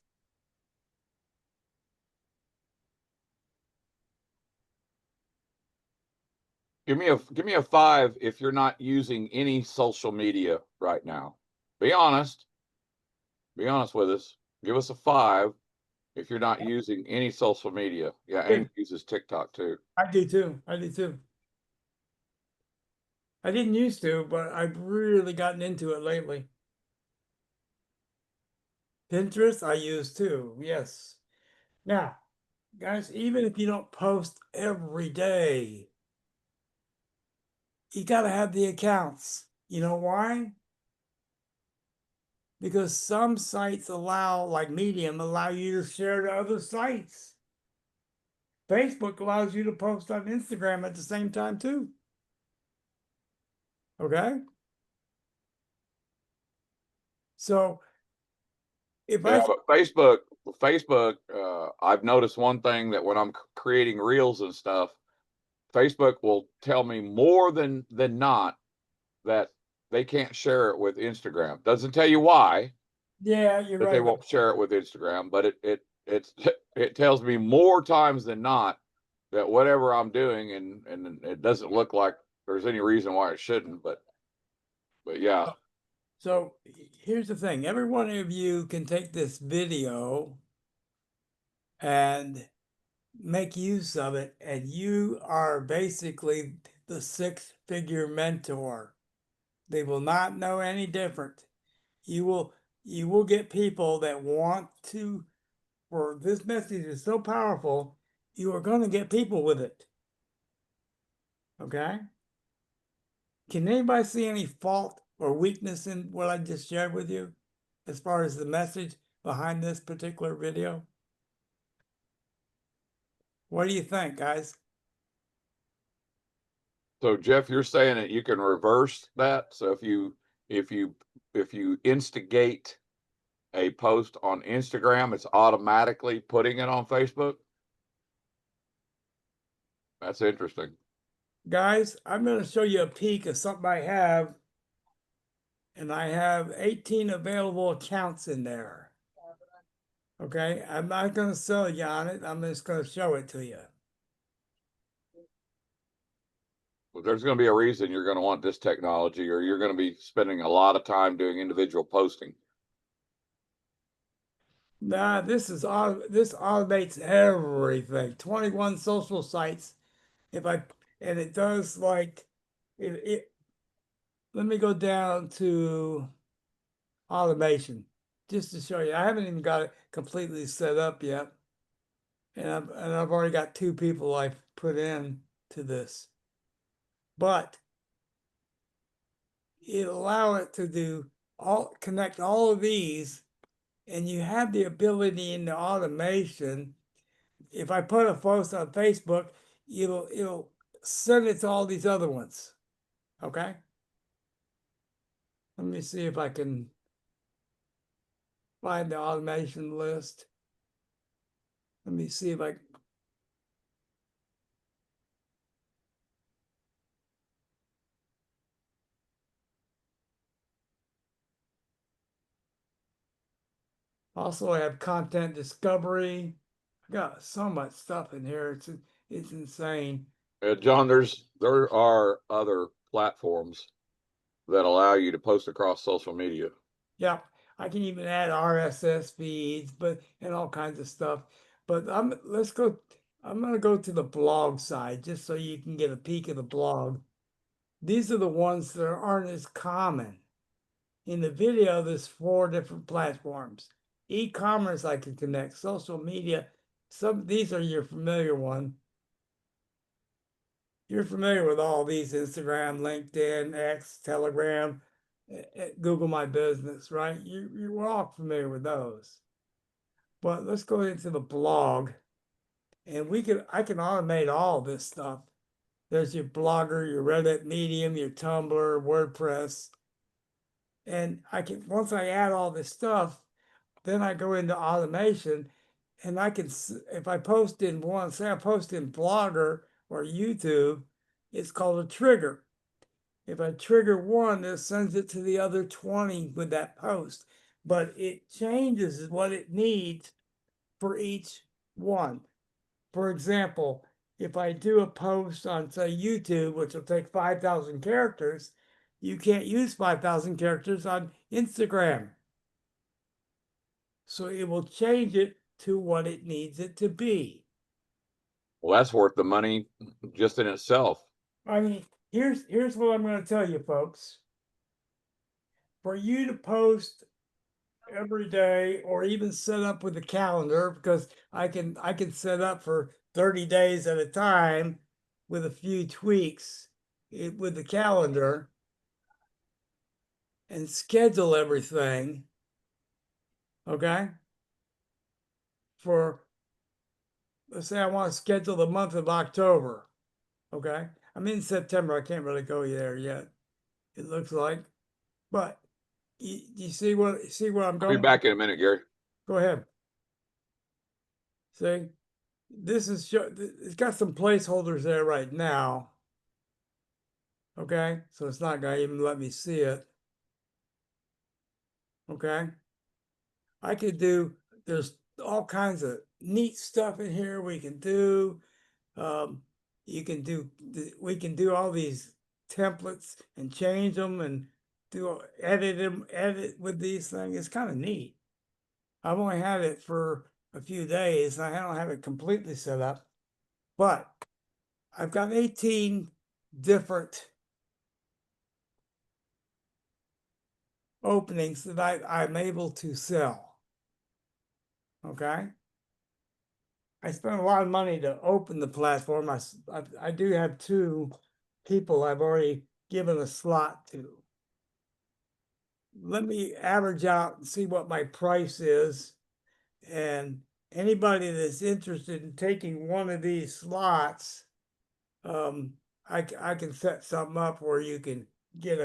Give me a 5 if you're not using any social media right now. Be honest. Be honest with us. Give us a 5 if you're not using any social media. Yeah, Good. Amy uses TikTok too. I do too. I do too. I didn't used to, but I've really gotten into it lately. Pinterest I use too. Yes. Now, guys, even if you don't post every day, you got to have the accounts. You know why? Because some sites allow, like Medium, allow you to share to other sites. Facebook allows you to post on Instagram at the same time too. Okay? So if Yeah, but Facebook, I've noticed one thing, that when I'm creating reels and stuff, Facebook will tell me more than not that they can't share it with Instagram. Doesn't tell you why, yeah, you're that right. they won't share it with Instagram, but it tells me more times than not that whatever I'm doing, and it doesn't look like there's any reason why it shouldn't, but yeah. So here's the thing. Every one of you can take this video and make use of it, and you are basically the 6-figure mentor. They will not know any different. You will get people that want to, for this message is so powerful, you are going to get people with it. Okay? Can anybody see any fault or weakness in what I just shared with you as far as the message behind this particular video? What do you think, guys? So Jeff, you're saying that you can reverse that. So if you instigate a post on Instagram, it's automatically putting it on Facebook. That's interesting. Guys, I'm going to show you a peek of something I have. And I have 18 available accounts in there. Okay, I'm not going to sell you on it. I'm just going to show it to you. Well, there's going to be a reason you're going to want this technology, or you're going to be spending a lot of time doing individual posting. Nah, this automates everything. 21 social sites. And it does like it let me go down to automation just to show you. I haven't even got it completely set up yet. And I've already got 2 people I've put in to this. but it'll allow it to do connect all of these, and you have the ability in the automation. If I put a post on Facebook, it'll send it to all these other ones. Okay? Let me see if I can find the automation list. Let me see if I also have content discovery. I got so much stuff in here. It's insane. John, there are other platforms that allow you to post across social media. Yeah, I can even add RSS feeds, and all kinds of stuff. But I'm gonna go to the blog side just so you can get a peek of the blog. These are the ones that aren't as common. In the video, there's 4 different platforms. E-commerce I can connect, social media. These are your familiar one. You're familiar with all these: Instagram, LinkedIn, X, Telegram, Google My Business, right? We're all familiar with those. But let's go into the blog, and I can automate all this stuff. There's your Blogger, your Reddit, Medium, your Tumblr, WordPress. And once I add all this stuff, then I go into automation, and if I post in one, say I post in Blogger or YouTube, it's called a trigger. If I trigger one, it sends it to the other 20 with that post, but it changes what it needs for each one. For example, if I do a post on, say, YouTube, which will take 5,000 characters, you can't use 5,000 characters on Instagram. So it will change it to what it needs it to be. Well, that's worth the money just in itself. I mean, here's what I'm going to tell you, folks. For you to post every day, or even set up with a calendar, because I can set up for 30 days at a time with a few tweaks with the calendar, and schedule everything. Okay? Let's say I want to schedule the month of October. Okay? I'm in September. I can't really go there yet, it looks like. But you see where I'm I'll going? be back in a minute, Gary. Go ahead. See, it's got some placeholders there right now. Okay, so it's not gonna even let me see it. Okay, there's all kinds of neat stuff in here we can do. We can do all these templates and change them and edit with these things. It's kind of neat. I've only had it for a few days, and I don't have it completely set up, but I've got 18 different openings that I'm able to sell. Okay. I spent a lot of money to open the platform. I do have 2 people I've already given a slot to. Let me average out and see what my price is. And anybody that's interested in taking one of these slots, I can set something up where you can get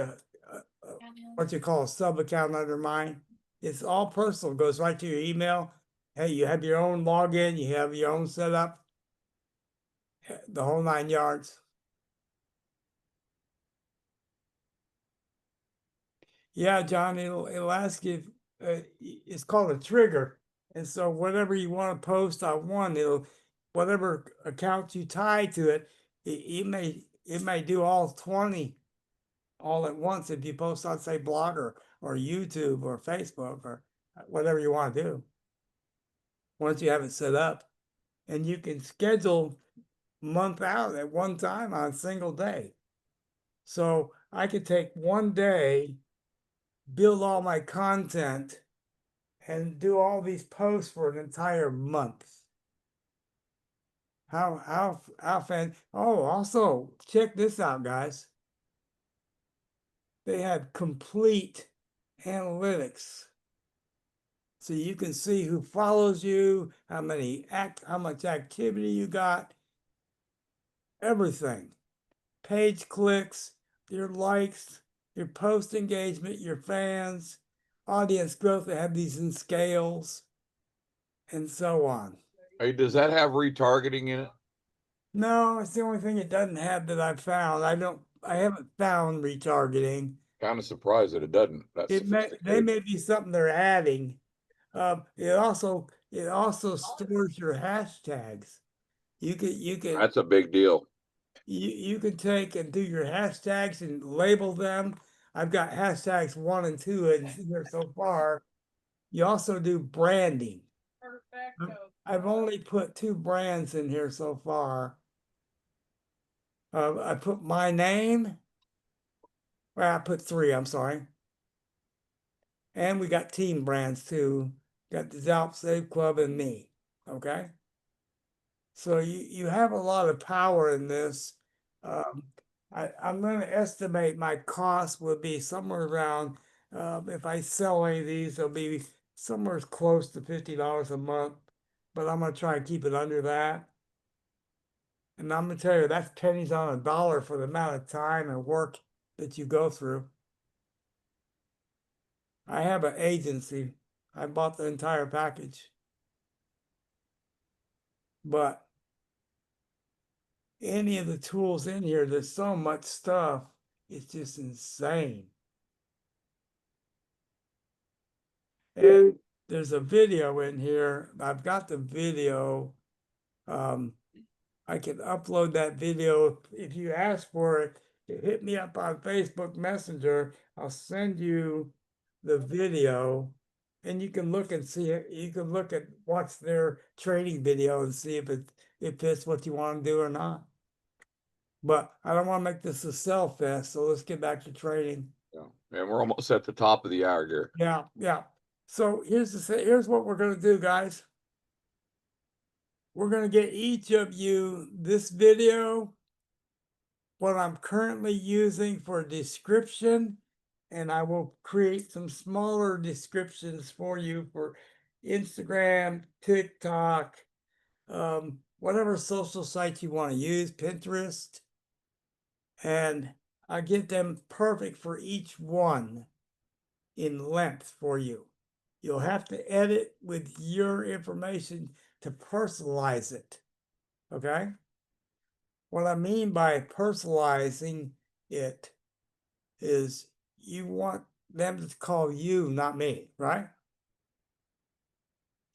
what you call a sub account under mine. It's all personal, goes right to your email. Hey, you have your own login, you have your own setup, the whole 9 yards. Yeah, John, it'll ask you. It's called a trigger, and so whatever you want to post on one, whatever account you tie to it, it may do all 20 all at once if you post on, say, Blogger or YouTube or Facebook or whatever you want to do. Once you have it set up, and you can schedule month out at one time on a single day. So I could take one day, build all my content, and do all these posts for an entire month. how fan, oh, also, check this out, guys. They have complete analytics. So you can see who follows you, how much activity you got, everything. Page clicks, your likes, your post engagement, your fans, audience growth. They have these in scales and so on. Hey, does that have retargeting in it? No, it's the only thing it doesn't have that I've found. I haven't found retargeting. Kind of surprised that it doesn't. That's They sophisticated. may be something they're adding. It also stores your hashtags. You can That's a big deal. you can take and do your hashtags and label them. I've got hashtags 1 and 2 in here so far. You also do branding. I've only put 2 brands in here so far. I put my name. Well, I put 3, I'm sorry. And we got team brands too. Got the Zalp Save Club and me. Okay. So you have a lot of power in this. I'm going to estimate my cost would be somewhere around, if I sell any of these, it'll be somewhere close to $50 a month, but I'm going to try and keep it under that. And I'm going to tell you, that's pennies on a dollar for the amount of time and work that you go through. I have an agency. I bought the entire package. But any of the tools in here, there's so much stuff, it's just insane. And there's a video in here. I've got the video. I can upload that video if you ask for it. Hit me up on Facebook Messenger. I'll send you the video, and you can look and see it. You can watch their training video and see if it's what you want to do or not. But I don't want to make this a sell fest, so let's get back to training. Yeah. And we're almost at the top of the hour here. Yeah. So here's what we're gonna do, guys. We're gonna get each of you this video, what I'm currently using for description, and I will create some smaller descriptions for you for Instagram, TikTok, whatever social site you want to use, Pinterest, and I get them perfect for each one in length for you. You'll have to edit with your information to personalize it. Okay? What I mean by personalizing it is you want them to call you, not me, right?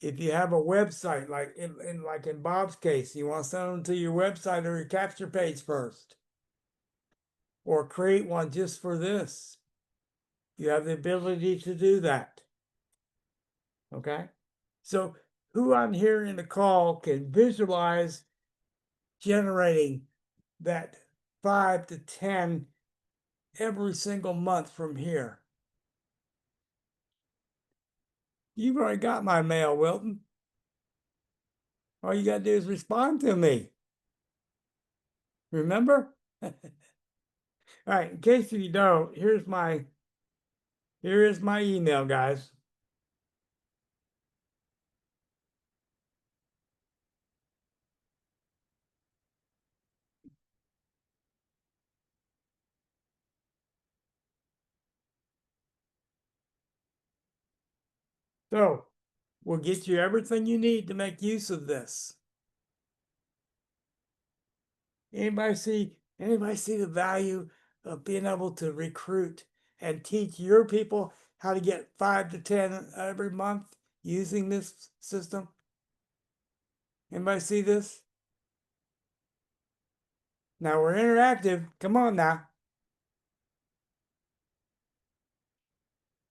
If you have a website, like in Bob's case, you want to send them to your website or your capture page first, or create one just for this. You have the ability to do that. Okay? So who on here in the call can visualize generating that 5 to 10 every single month from here? You've already got my mail, Wilton. All you got to do is respond to me. Remember? All right, in case you don't, here is my email, guys. So we'll get you everything you need to make use of this. Anybody see the value of being able to recruit and teach your people how to get 5 to 10 every month using this system? Anybody see this? Now we're interactive. Come on now.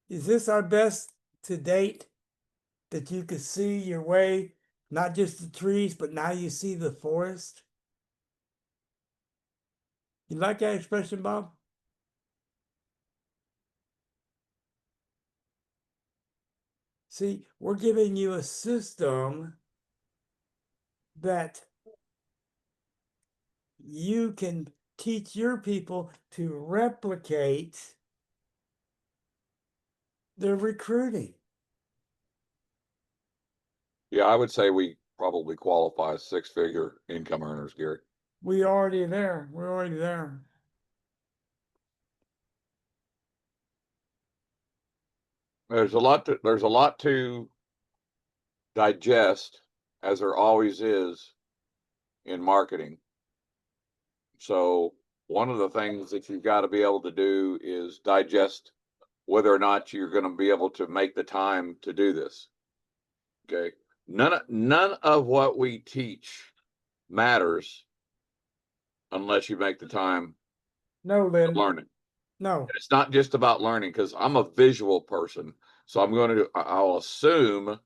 Is this our best to date that you could see your way, not just the trees, but now you see the forest? You like that expression, Bob? See, we're giving you a system that you can teach your people to replicate their recruiting. Yeah, I would say we probably qualify as six-figure income earners, Gary. We're already there. We're already there. There's a lot to digest, as there always is in marketing. So one of the things that you've got to be able to do is digest whether or not you're going to be able to make the time to do this. Okay. None of what we teach matters unless you make the time No, to Lynn. learn it. No. It's not just about learning, because I'm a visual person. So I'll assume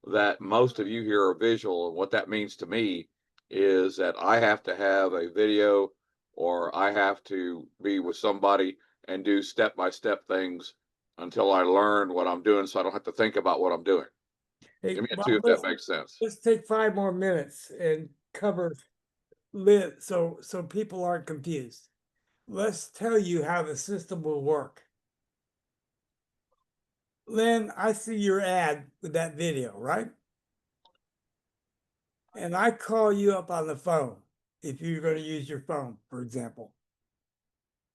that most of you here are visual. And what that means to me is that I have to have a video, or I have to be with somebody and do step-by-step things until I learn what I'm doing, so I don't have to think about what I'm doing. Hey, Give me a Bob, two if that makes sense. let's take 5 more minutes and cover lit so people aren't confused. Let's tell you how the system will work. Lynn, I see your ad with that video, right? And I call you up on the phone if you're going to use your phone, for example.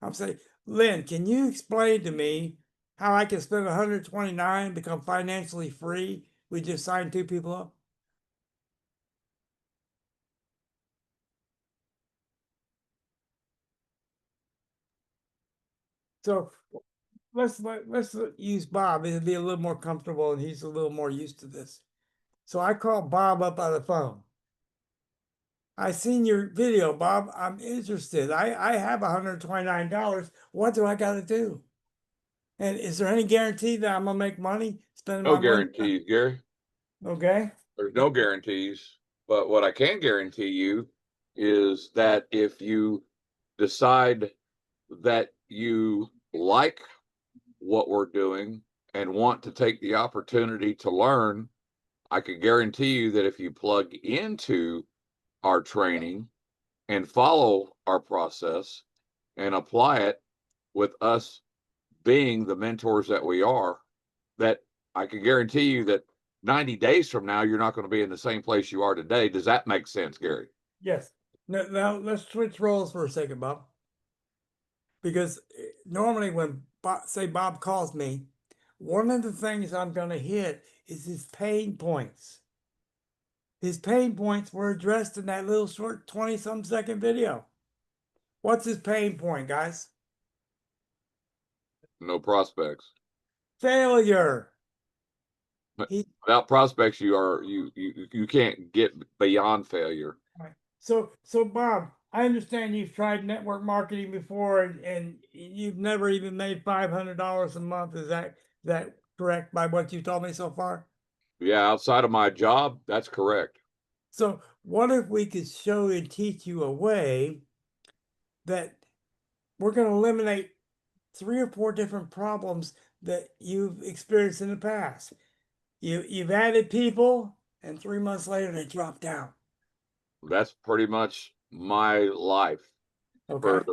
I'm saying, Lynn, can you explain to me how I can spend 129 and become financially free? We just signed 2 people up. So let's use Bob. It'll be a little more comfortable, and he's a little more used to this. So I call Bob up on the phone. I seen your video, Bob. I'm interested. I have $129. What do I got to do? And is there any guarantee that I'm gonna make money spending No my money? guarantees, Gary. Okay. There's no guarantees, but what I can guarantee you is that if you decide that you like what we're doing and want to take the opportunity to learn, I can guarantee you that if you plug into our training and follow our process and apply it with us being the mentors that we are, that I can guarantee you that 90 days from now, you're not going to be in the same place you are today. Does that make sense, Gary? Yes. Now let's switch roles for a second, Bob. Because normally when Bob calls me, one of the things I'm going to hit is his pain points. His pain points were addressed in that little short 20-some second video. What's his pain point, guys? No prospects. Failure. Without prospects, you can't get beyond failure. So Bob, I understand you've tried network marketing before, and you've never even made $500 a month. Is that correct by what you told me so far? Yeah, outside of my job, that's correct. So what if we could show and teach you a way that we're going to eliminate 3 or 4 different problems that you've experienced in the past? You've added people, and 3 months later they drop down. That's pretty much my life for Okay.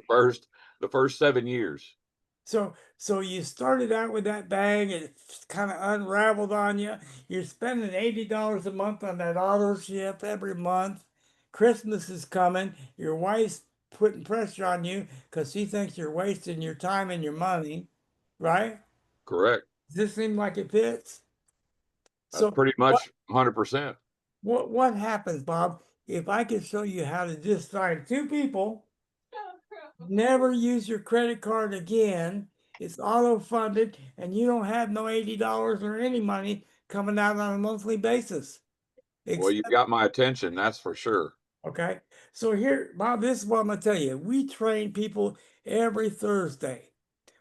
the first 7 years. So you started out with that bag, and it kind of unraveled on you. You're spending $80 a month on that auto ship every month. Christmas is coming. Your wife's putting pressure on you because she thinks you're wasting your time and your money, right? Correct. Does this seem like it fits? That's So pretty much 100%. what happens, Bob, if I could show you how to just sign 2 people, never use your credit card again, it's auto funded, and you don't have no $80 or any money coming out on a monthly basis. Well, you got my attention, that's for sure. Okay. So here, Bob, this is what I'm gonna tell you. We train people every Thursday.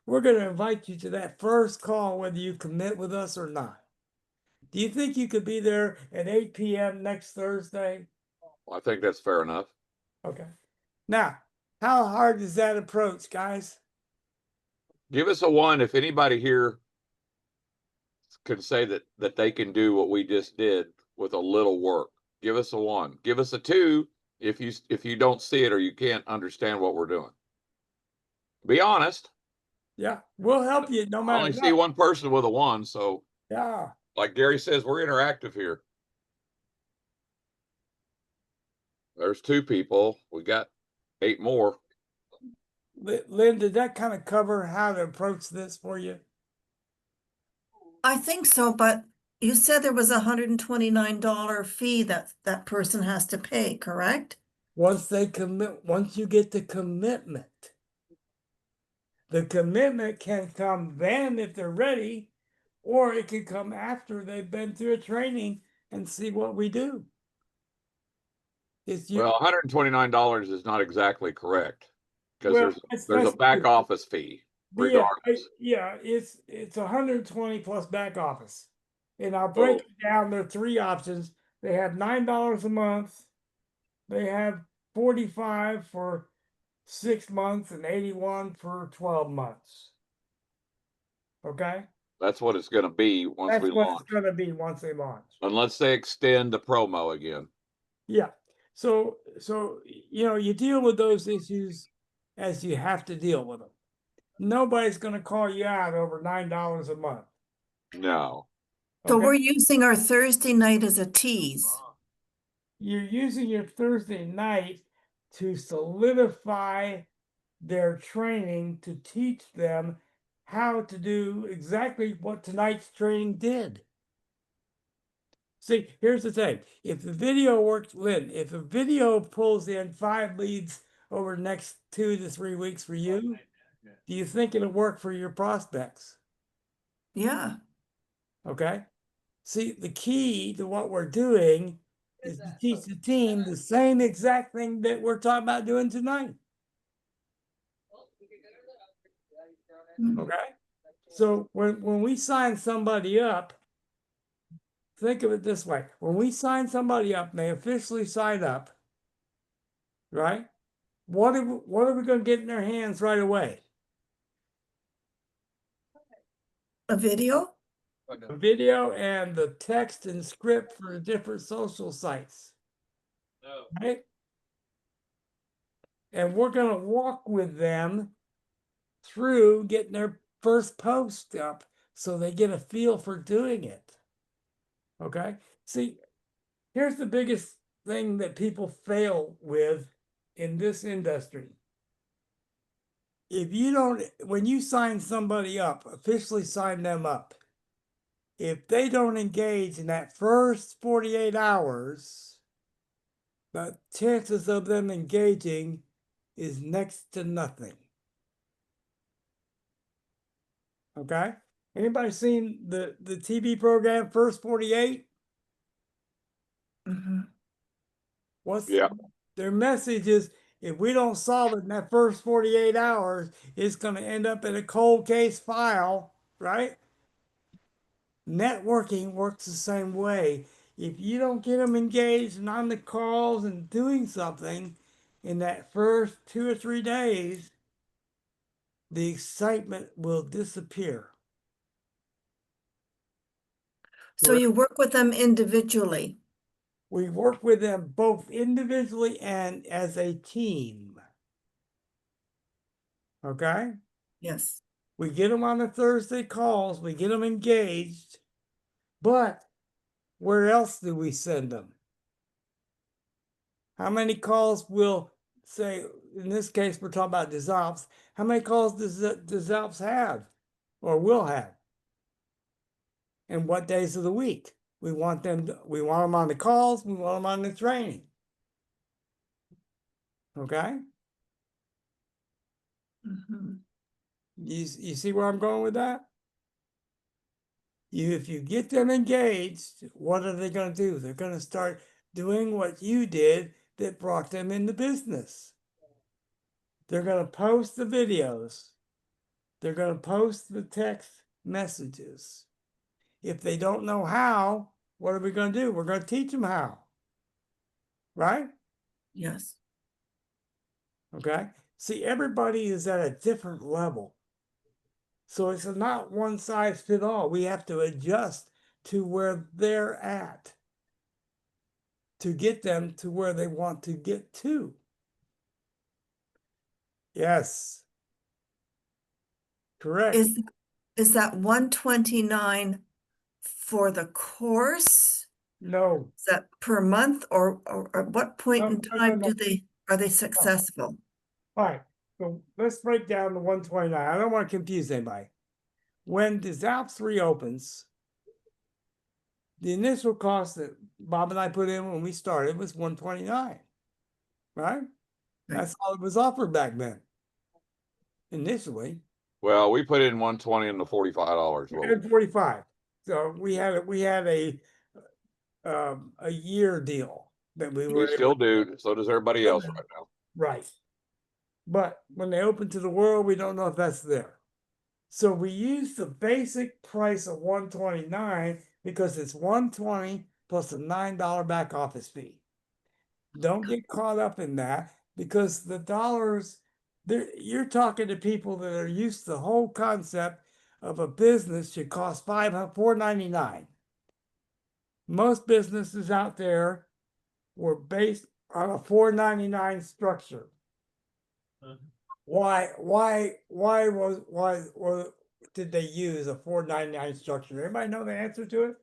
We're gonna invite you to that first call, whether you commit with us or not. Do you think you could be there at 8 p.m. next Thursday? I think that's fair enough. Okay. Now, how hard is that approach, guys? Give us a 1 if anybody here can say that they can do what we just did with a little work. Give us a 1. Give us a 2 if you don't see it or you can't understand what we're doing. Be honest. Yeah, we'll help you no I matter only see what. one person with a 1, so Yeah, like Gary says, we're interactive here. There's 2 people. We got 8 more. Lynn, did that kind of cover how to approach this for you? I think so, but you said there was $129 fee that that person has to pay, correct? Once they commit, once you get the commitment. The commitment can come then if they're ready, or it can come after they've been through a training and see what we do. It's you, Well, $129 is not exactly correct because well, there's a back office fee regardless. yeah, it's 120 plus back office. And I'll break So it down. There are 3 options. They have $9 a month. They have 45 for 6 months and 81 for 12 months. Okay, that's what it's gonna be once that's we what launch, it's gonna be once they launch. unless they extend the promo again. Yeah. So you deal with those issues as you have to deal with them. Nobody's gonna call you out over $9 a month. No. So Okay? we're using our Thursday night as a tease. You're using your Thursday night to solidify their training to teach them how to do exactly what tonight's training did. See, here's the thing. If the video works, Lynn, if a video pulls in 5 leads over the next 2 to 3 weeks for you, do you think it'll work for your prospects? Yeah, Okay. See, the key to what we're doing is to teach the team the same exact thing that we're talking about doing tonight. Mm. Okay. So when we sign somebody up, think of it this way. When we sign somebody up, and they officially sign up, right? What are we going to get in their hands right away? a video? A video and the text and script for the different social sites. Right? And we're going to walk with them through getting their first post up so they get a feel for doing it. Okay. See, here's the biggest thing that people fail with in this industry. If you don't, when you sign somebody up, officially sign them up, if they don't engage in that first 48 hours, the chances of them engaging is next to nothing. Okay? Anybody seen the TV program First 48? Mhm. What's Yeah. their message is if we don't solve it in that first 48 hours, it's going to end up in a cold case file, right? Networking works the same way. If you don't get them engaged and on the calls and doing something in that first 2 or 3 days, the excitement will disappear. So you work with them individually. We work with them both individually and as a team. Okay? Yes. We get them on the Thursday calls, we get them engaged, but where else do we send them? How many calls will say, in this case, we're talking about DisOps, how many calls does DisOps have or will have? And what days of the week? We want them on the calls, we want them on the training. Okay? Mhm. You see where I'm going with that? If you get them engaged, what are they going to do? They're going to start doing what you did that brought them into business. They're going to post the videos. They're going to post the text messages. If they don't know how, what are we going to do? We're going to teach them how. Right? Yes. Okay. See, everybody is at a different level. So it's not one size fit all. We have to adjust to where they're at. to get them to where they want to get to. Yes. Correct. Is that 129 for the course? No, Is that per month or at what point No, in no, no, time no. are they successful? all right. So let's break down the 129. I don't want to confuse anybody. When DisAlps reopens, the initial cost that Bob and I put in when we started was 129. Right? That's all it was offered back then. Initially. Well, we put in 120 and the $45. We had 45. So we had a year deal that we were We able still do. So does everybody else right now. right. But when they open to the world, we don't know if that's there. So we use the basic price of 129 because it's 120 plus a $9 back office fee. Don't get caught up in that because the dollars, you're talking to people that are used to the whole concept of a business should cost $4.99. Most businesses out there were based on a $4.99 structure. Why did they use a $4.99 structure? Everybody know the answer to it?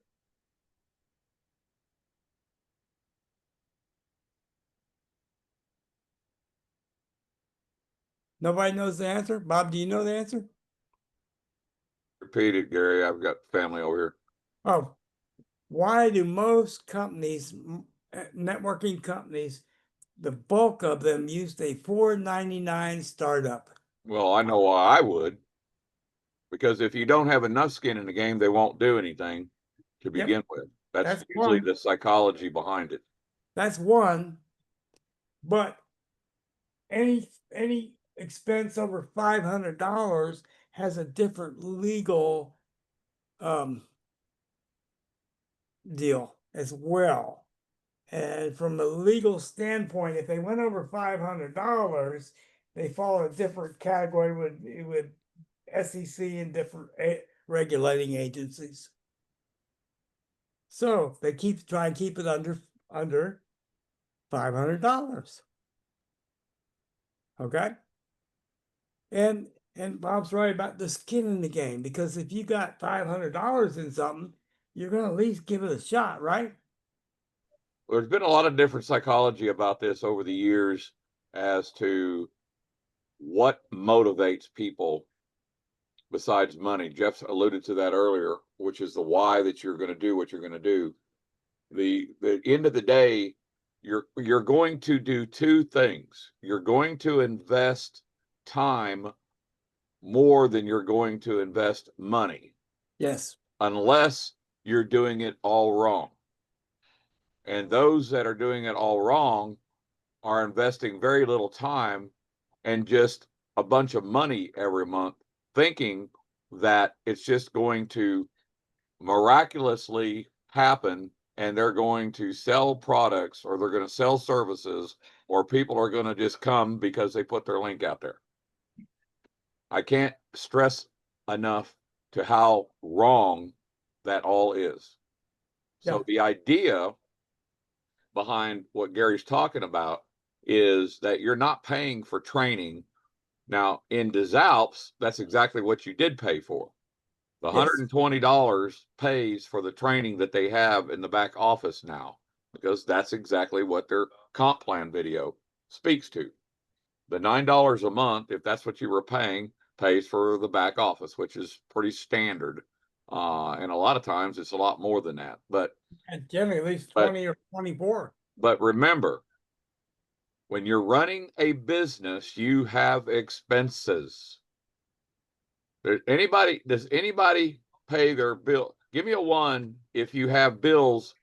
Nobody knows the answer? Bob, do you know the answer? Repeat it, Gary. I've got family over here. Oh, why do most companies, networking companies, the bulk of them used a $4.99 startup? Well, I know why I would. Because if you don't have enough skin in the game, they won't do anything to Yep. begin with. That's That's usually one. the psychology behind it. That's one. But any expense over $500 has a different legal deal as well. And from a legal standpoint, if they went over $500, they fall a different category with SEC and different regulating agencies. So they try and keep it under $500. Okay. And Bob's right about the skin in the game, because if you got $500 in something, you're gonna at least give it a shot, right? There's been a lot of different psychology about this over the years as to what motivates people besides money. Jeff alluded to that earlier, which is the why that you're going to do what you're going to do. The end of the day, you're going to do two things. You're going to invest time more than you're going to invest money, Yes. unless you're doing it all wrong. And those that are doing it all wrong are investing very little time and just a bunch of money every month, thinking that it's just going to miraculously happen and they're going to sell products or they're going to sell services or people are going to just come because they put their link out there. I can't stress enough to how wrong that all is. So Yeah. the idea behind what Gary's talking about is that you're not paying for training. Now, in DisAlps, that's exactly what you did pay for. The Yes. $120 pays for the training that they have in the back office now, because that's exactly what their comp plan video speaks to. The $9 a month, if that's what you were paying, pays for the back office, which is pretty standard. And a lot of times it's a lot more than that. But And generally at least But- 20 or 24. But remember, when you're running a business, you have expenses. Does anybody pay their bill? Give me a one if you have bills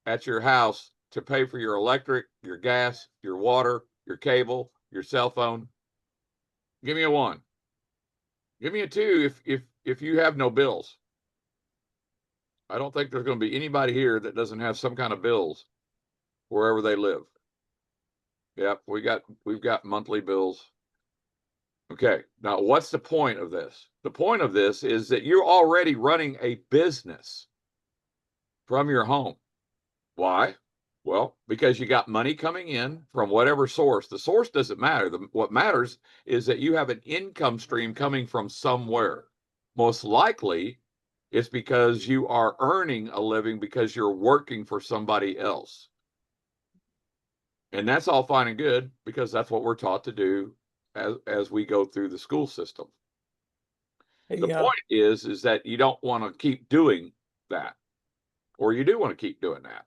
at your house to pay for your electric, your gas, your water, your cable, your cell phone. Give me a one. Give me a two if you have no bills. I don't think there's going to be anybody here that doesn't have some kind of bills wherever they live. Yep, we've got monthly bills. Okay, now what's the point of this? The point of this is that you're already running a business from your home. Why? Well, because you got money coming in from whatever source. The source doesn't matter. What matters is that you have an income stream coming from somewhere. Most likely, it's because you are earning a living because you're working for somebody else. And that's all fine and good because that's what we're taught to do as we go through the school system. The Hey, point is that you don't want to keep doing that, or you do want to keep doing that.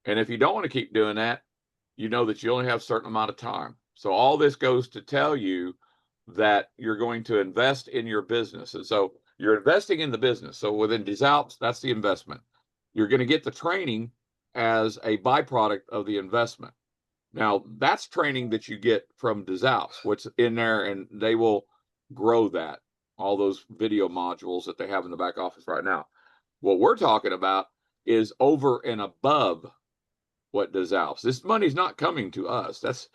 And if you don't want to keep doing that, you know that you only have a certain amount of time. So all this goes to tell you that you're going to invest in your business. And so you're investing in the business. So within DesAlps, that's the investment. You're going to get the training as a byproduct of the investment. Now, that's training that you get from DesAlps, what's in there, and they will grow that, all those video modules that they have in the back office right now. What we're talking about is over and above what DesAlps. This money's not coming to us. That's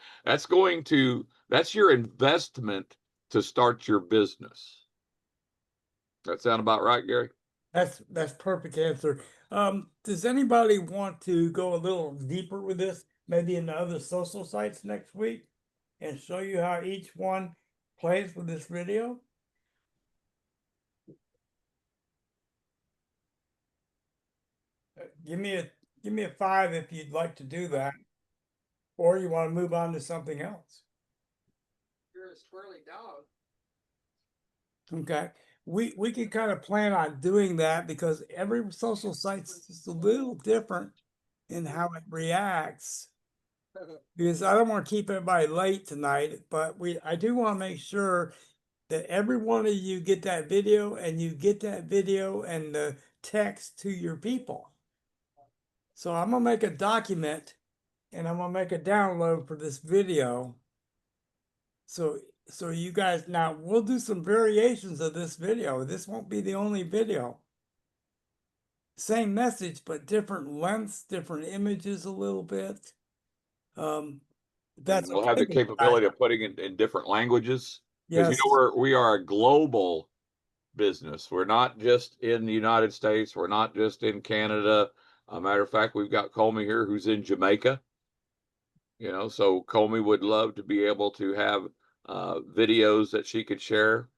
your investment to start your business. That sound about right, Gary? that's perfect answer. Does anybody want to go a little deeper with this, maybe in the other social sites next week, and show you how each one plays with this video? Give me a 5 if you'd like to do that, or you want to move on to something else. You're a squirrely dog. Okay, we can kind of plan on doing that because every social site's just a little different in how it reacts. Because I don't want to keep everybody late tonight, but I do want to make sure that every one of you get that video and you get that video and the text to your people. So I'm gonna make a document and I'm gonna make a download for this video. So you guys, now we'll do some variations of this video. This won't be the only video. Same message, but different lengths, different images a little bit. That's We'll have the okay with you guys. capability of putting it in different languages. Because Yes. we are a global business. We're not just in the United States. We're not just in Canada. A matter of fact, we've got Comey here who's in Jamaica. So Comey would love to be able to have videos that she could share.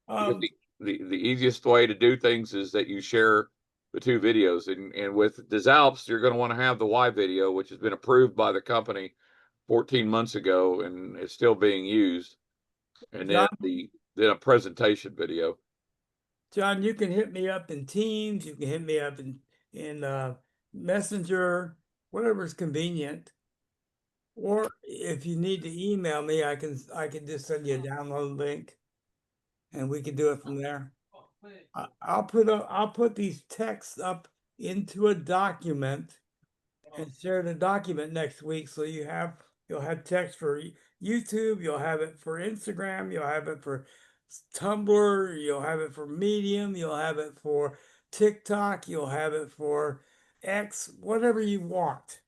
Because the easiest way to do things is that you share the two videos. And with DesAlps, you're going to want to have the Y video, which has been approved by the company 14 months ago and it's still being used. And then then a presentation video. John, you can hit me up in Teams, you can hit me up in Messenger, whatever's convenient. Or if you need to email me, I can just send you a download link and we can do it from there. I'll put these texts up into a document and share the document next week. So you'll have text for YouTube, you'll have it for Instagram, you'll have it for Tumblr, you'll have it for Medium, you'll have it for TikTok, you'll have it for X, whatever you want.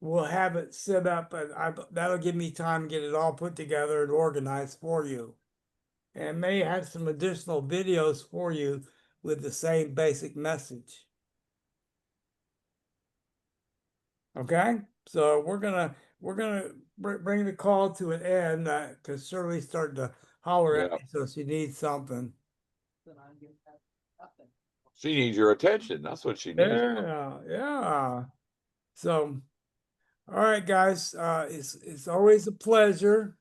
We'll have it set up, and that'll give me time to get it all put together and organized for you. And may have some additional videos for you with the same basic message. Okay, so we're gonna bring the call to an end because Shirley's starting to holler at me, so she needs something. She needs your attention. That's what she needs. Yeah. So, all right, guys, it's always a pleasure.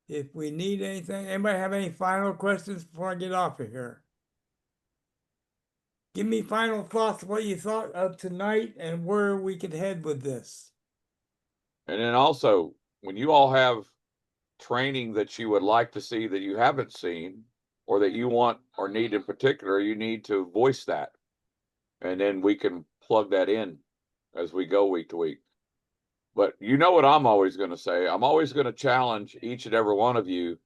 If we need anything, anybody have any final questions before I get off of here? Give me final thoughts, what you thought of tonight and where we could head with this. And then also, when you all have training that you would like to see that you haven't seen or that you want or need in particular, you need to voice that. And then we can plug that in as we go week to week. But you know what I'm always going to say? I'm always going to challenge each and every one of you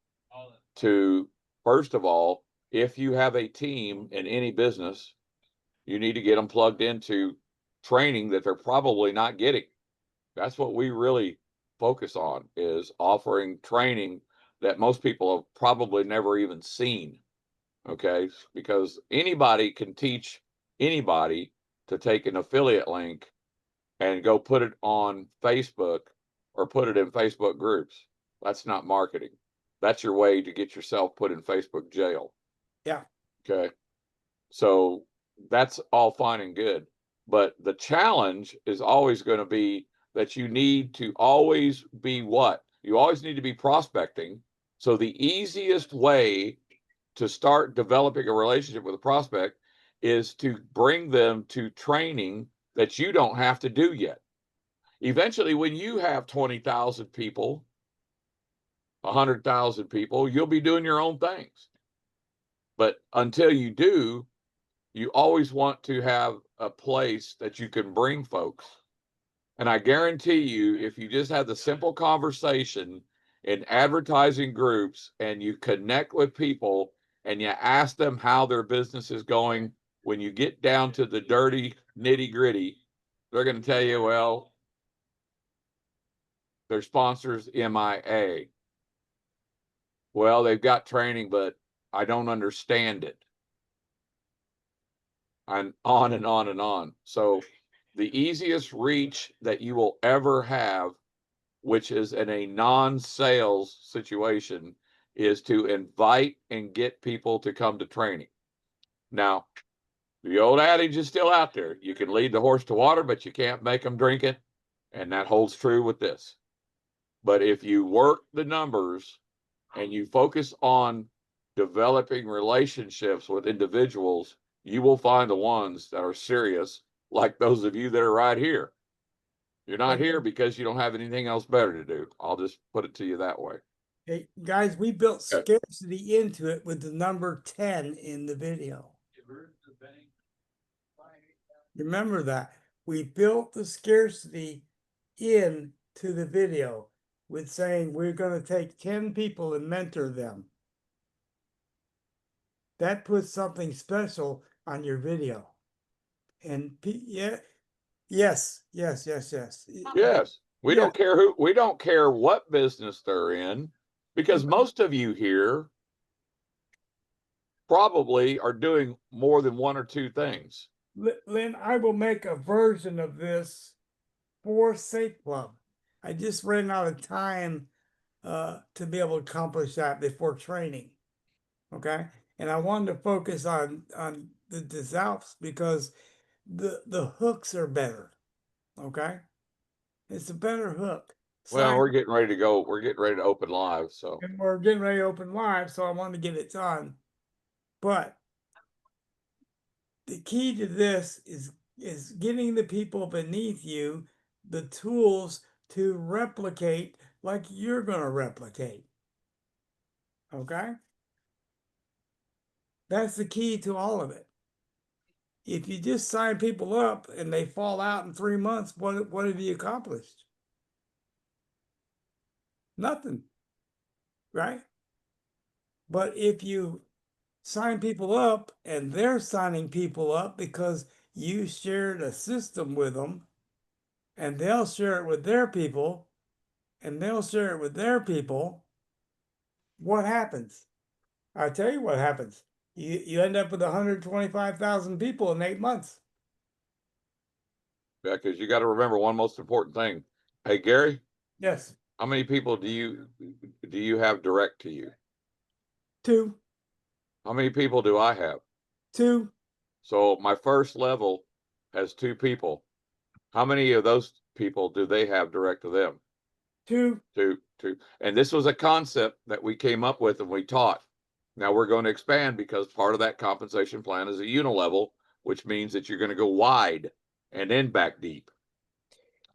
to, first of all, if you have a team in any business, you need to get them plugged into training that they're probably not getting. That's what we really focus on, is offering training that most people have probably never even seen. Okay, because anybody can teach anybody to take an affiliate link and go put it on Facebook or put it in Facebook groups. That's not marketing. That's your way to get yourself put in Facebook jail. Yeah. Okay. So that's all fine and good. But the challenge is always going to be that you need to always be what? You always need to be prospecting. So the easiest way to start developing a relationship with a prospect is to bring them to training that you don't have to do yet. Eventually, when you have 20,000 people, 100,000 people, you'll be doing your own things. But until you do, you always want to have a place that you can bring folks. And I guarantee you, if you just have the simple conversation in advertising groups and you connect with people and you ask them how their business is going, when you get down to the dirty nitty gritty, they're going to tell you, well, their sponsors MIA. Well, they've got training, but I don't understand it. And on and on and on. So the easiest reach that you will ever have, which is in a non-sales situation, is to invite and get people to come to training. Now, the old adage is still out there. You can lead the horse to water, but you can't make them drink it. And that holds true with this. But if you work the numbers and you focus on developing relationships with individuals, you will find the ones that are serious, like those of you that are right here. You're not here because you don't have anything else better to do. I'll just put it to you that way. Hey, guys, we built Okay. scarcity into it with the number 10 in the video. Remember that. We built the scarcity into the video with saying we're going to take 10 people and mentor them. That puts something special on your video. And yeah, yes. Yes. We Yeah. don't care we don't care what business they're in, because most of you here probably are doing more than one or two things. Lynn, I will make a version of this for Safe Club. I just ran out of time to be able to accomplish that before training. Okay. And I wanted to focus on the DisAlps because the hooks are better. Okay. It's a better hook. Well, we're getting ready to go. We're getting ready to open live. So And we're getting ready to open live, so I want to get it done. But the key to this is getting the people beneath you the tools to replicate like you're going to replicate. Okay? That's the key to all of it. If you just sign people up and they fall out in 3 months, what have you accomplished? Nothing. Right? But if you sign people up and they're signing people up because you shared a system with them, and they'll share it with their people, and they'll share it with their people, what happens? I'll tell you what happens. You end up with 125,000 people in 8 months. yeah, because you got to remember one most important thing. Hey, Gary, Yes. how many people do you have direct to you? 2. How many people do I have? 2. So my first level has 2 people. How many of those people do they have direct to them? 2. 2. And this was a concept that we came up with and we taught. Now we're going to expand because part of that compensation plan is a unilevel, which means that you're going to go wide and then back deep.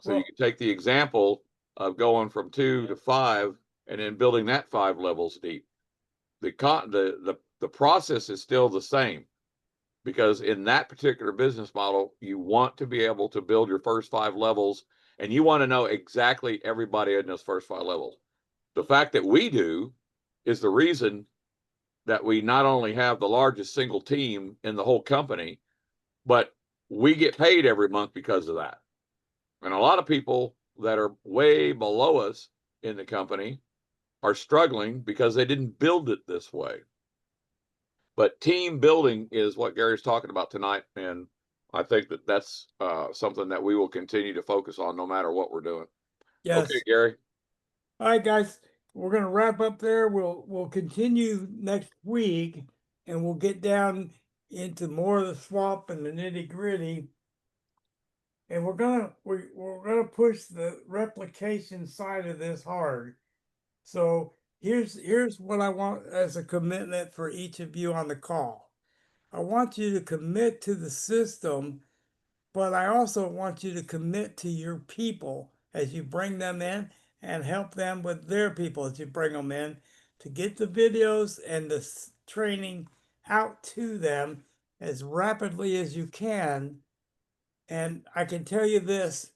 So you can take the example of going from 2 to 5 and then building that 5 levels deep. The process is still the same, because in that particular business model, you want to be able to build your first 5 levels, and you want to know exactly everybody in those first 5 levels. The fact that we do is the reason that we not only have the largest single team in the whole company, but we get paid every month because of that. And a lot of people that are way below us in the company are struggling because they didn't build it this way. But team building is what Gary's talking about tonight. And I think that that's something that we will continue to focus on no matter what we're doing. Yes. Okay, Gary. All right, guys, we're gonna wrap up there. We'll continue next week and we'll get down into more of the swamp and the nitty gritty. And we're gonna push the replication side of this hard. So here's what I want as a commitment for each of you on the call. I want you to commit to the system, but I also want you to commit to your people as you bring them in and help them with their people as you bring them in to get the videos and the training out to them as rapidly as you can. And I can tell you this,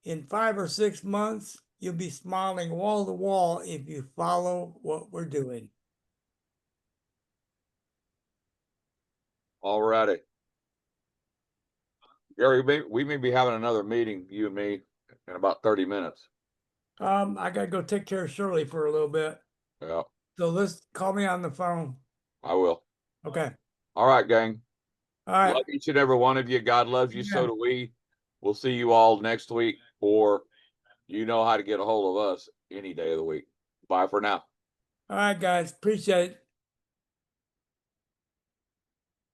in 5 or 6 months, you'll be smiling wall to wall if you follow what we're doing. All righty. Gary, we may be having another meeting, you and me, in about 30 minutes. I gotta go take care of Shirley for a little bit. Yeah, So let's call me on the phone. I will. Okay. All right, gang. All right. Love each and every one of you. God loves you. So Yeah. do we. We'll see you all next week, or you know how to get a hold of us any day of the week. Bye for now. All right, guys. Appreciate it.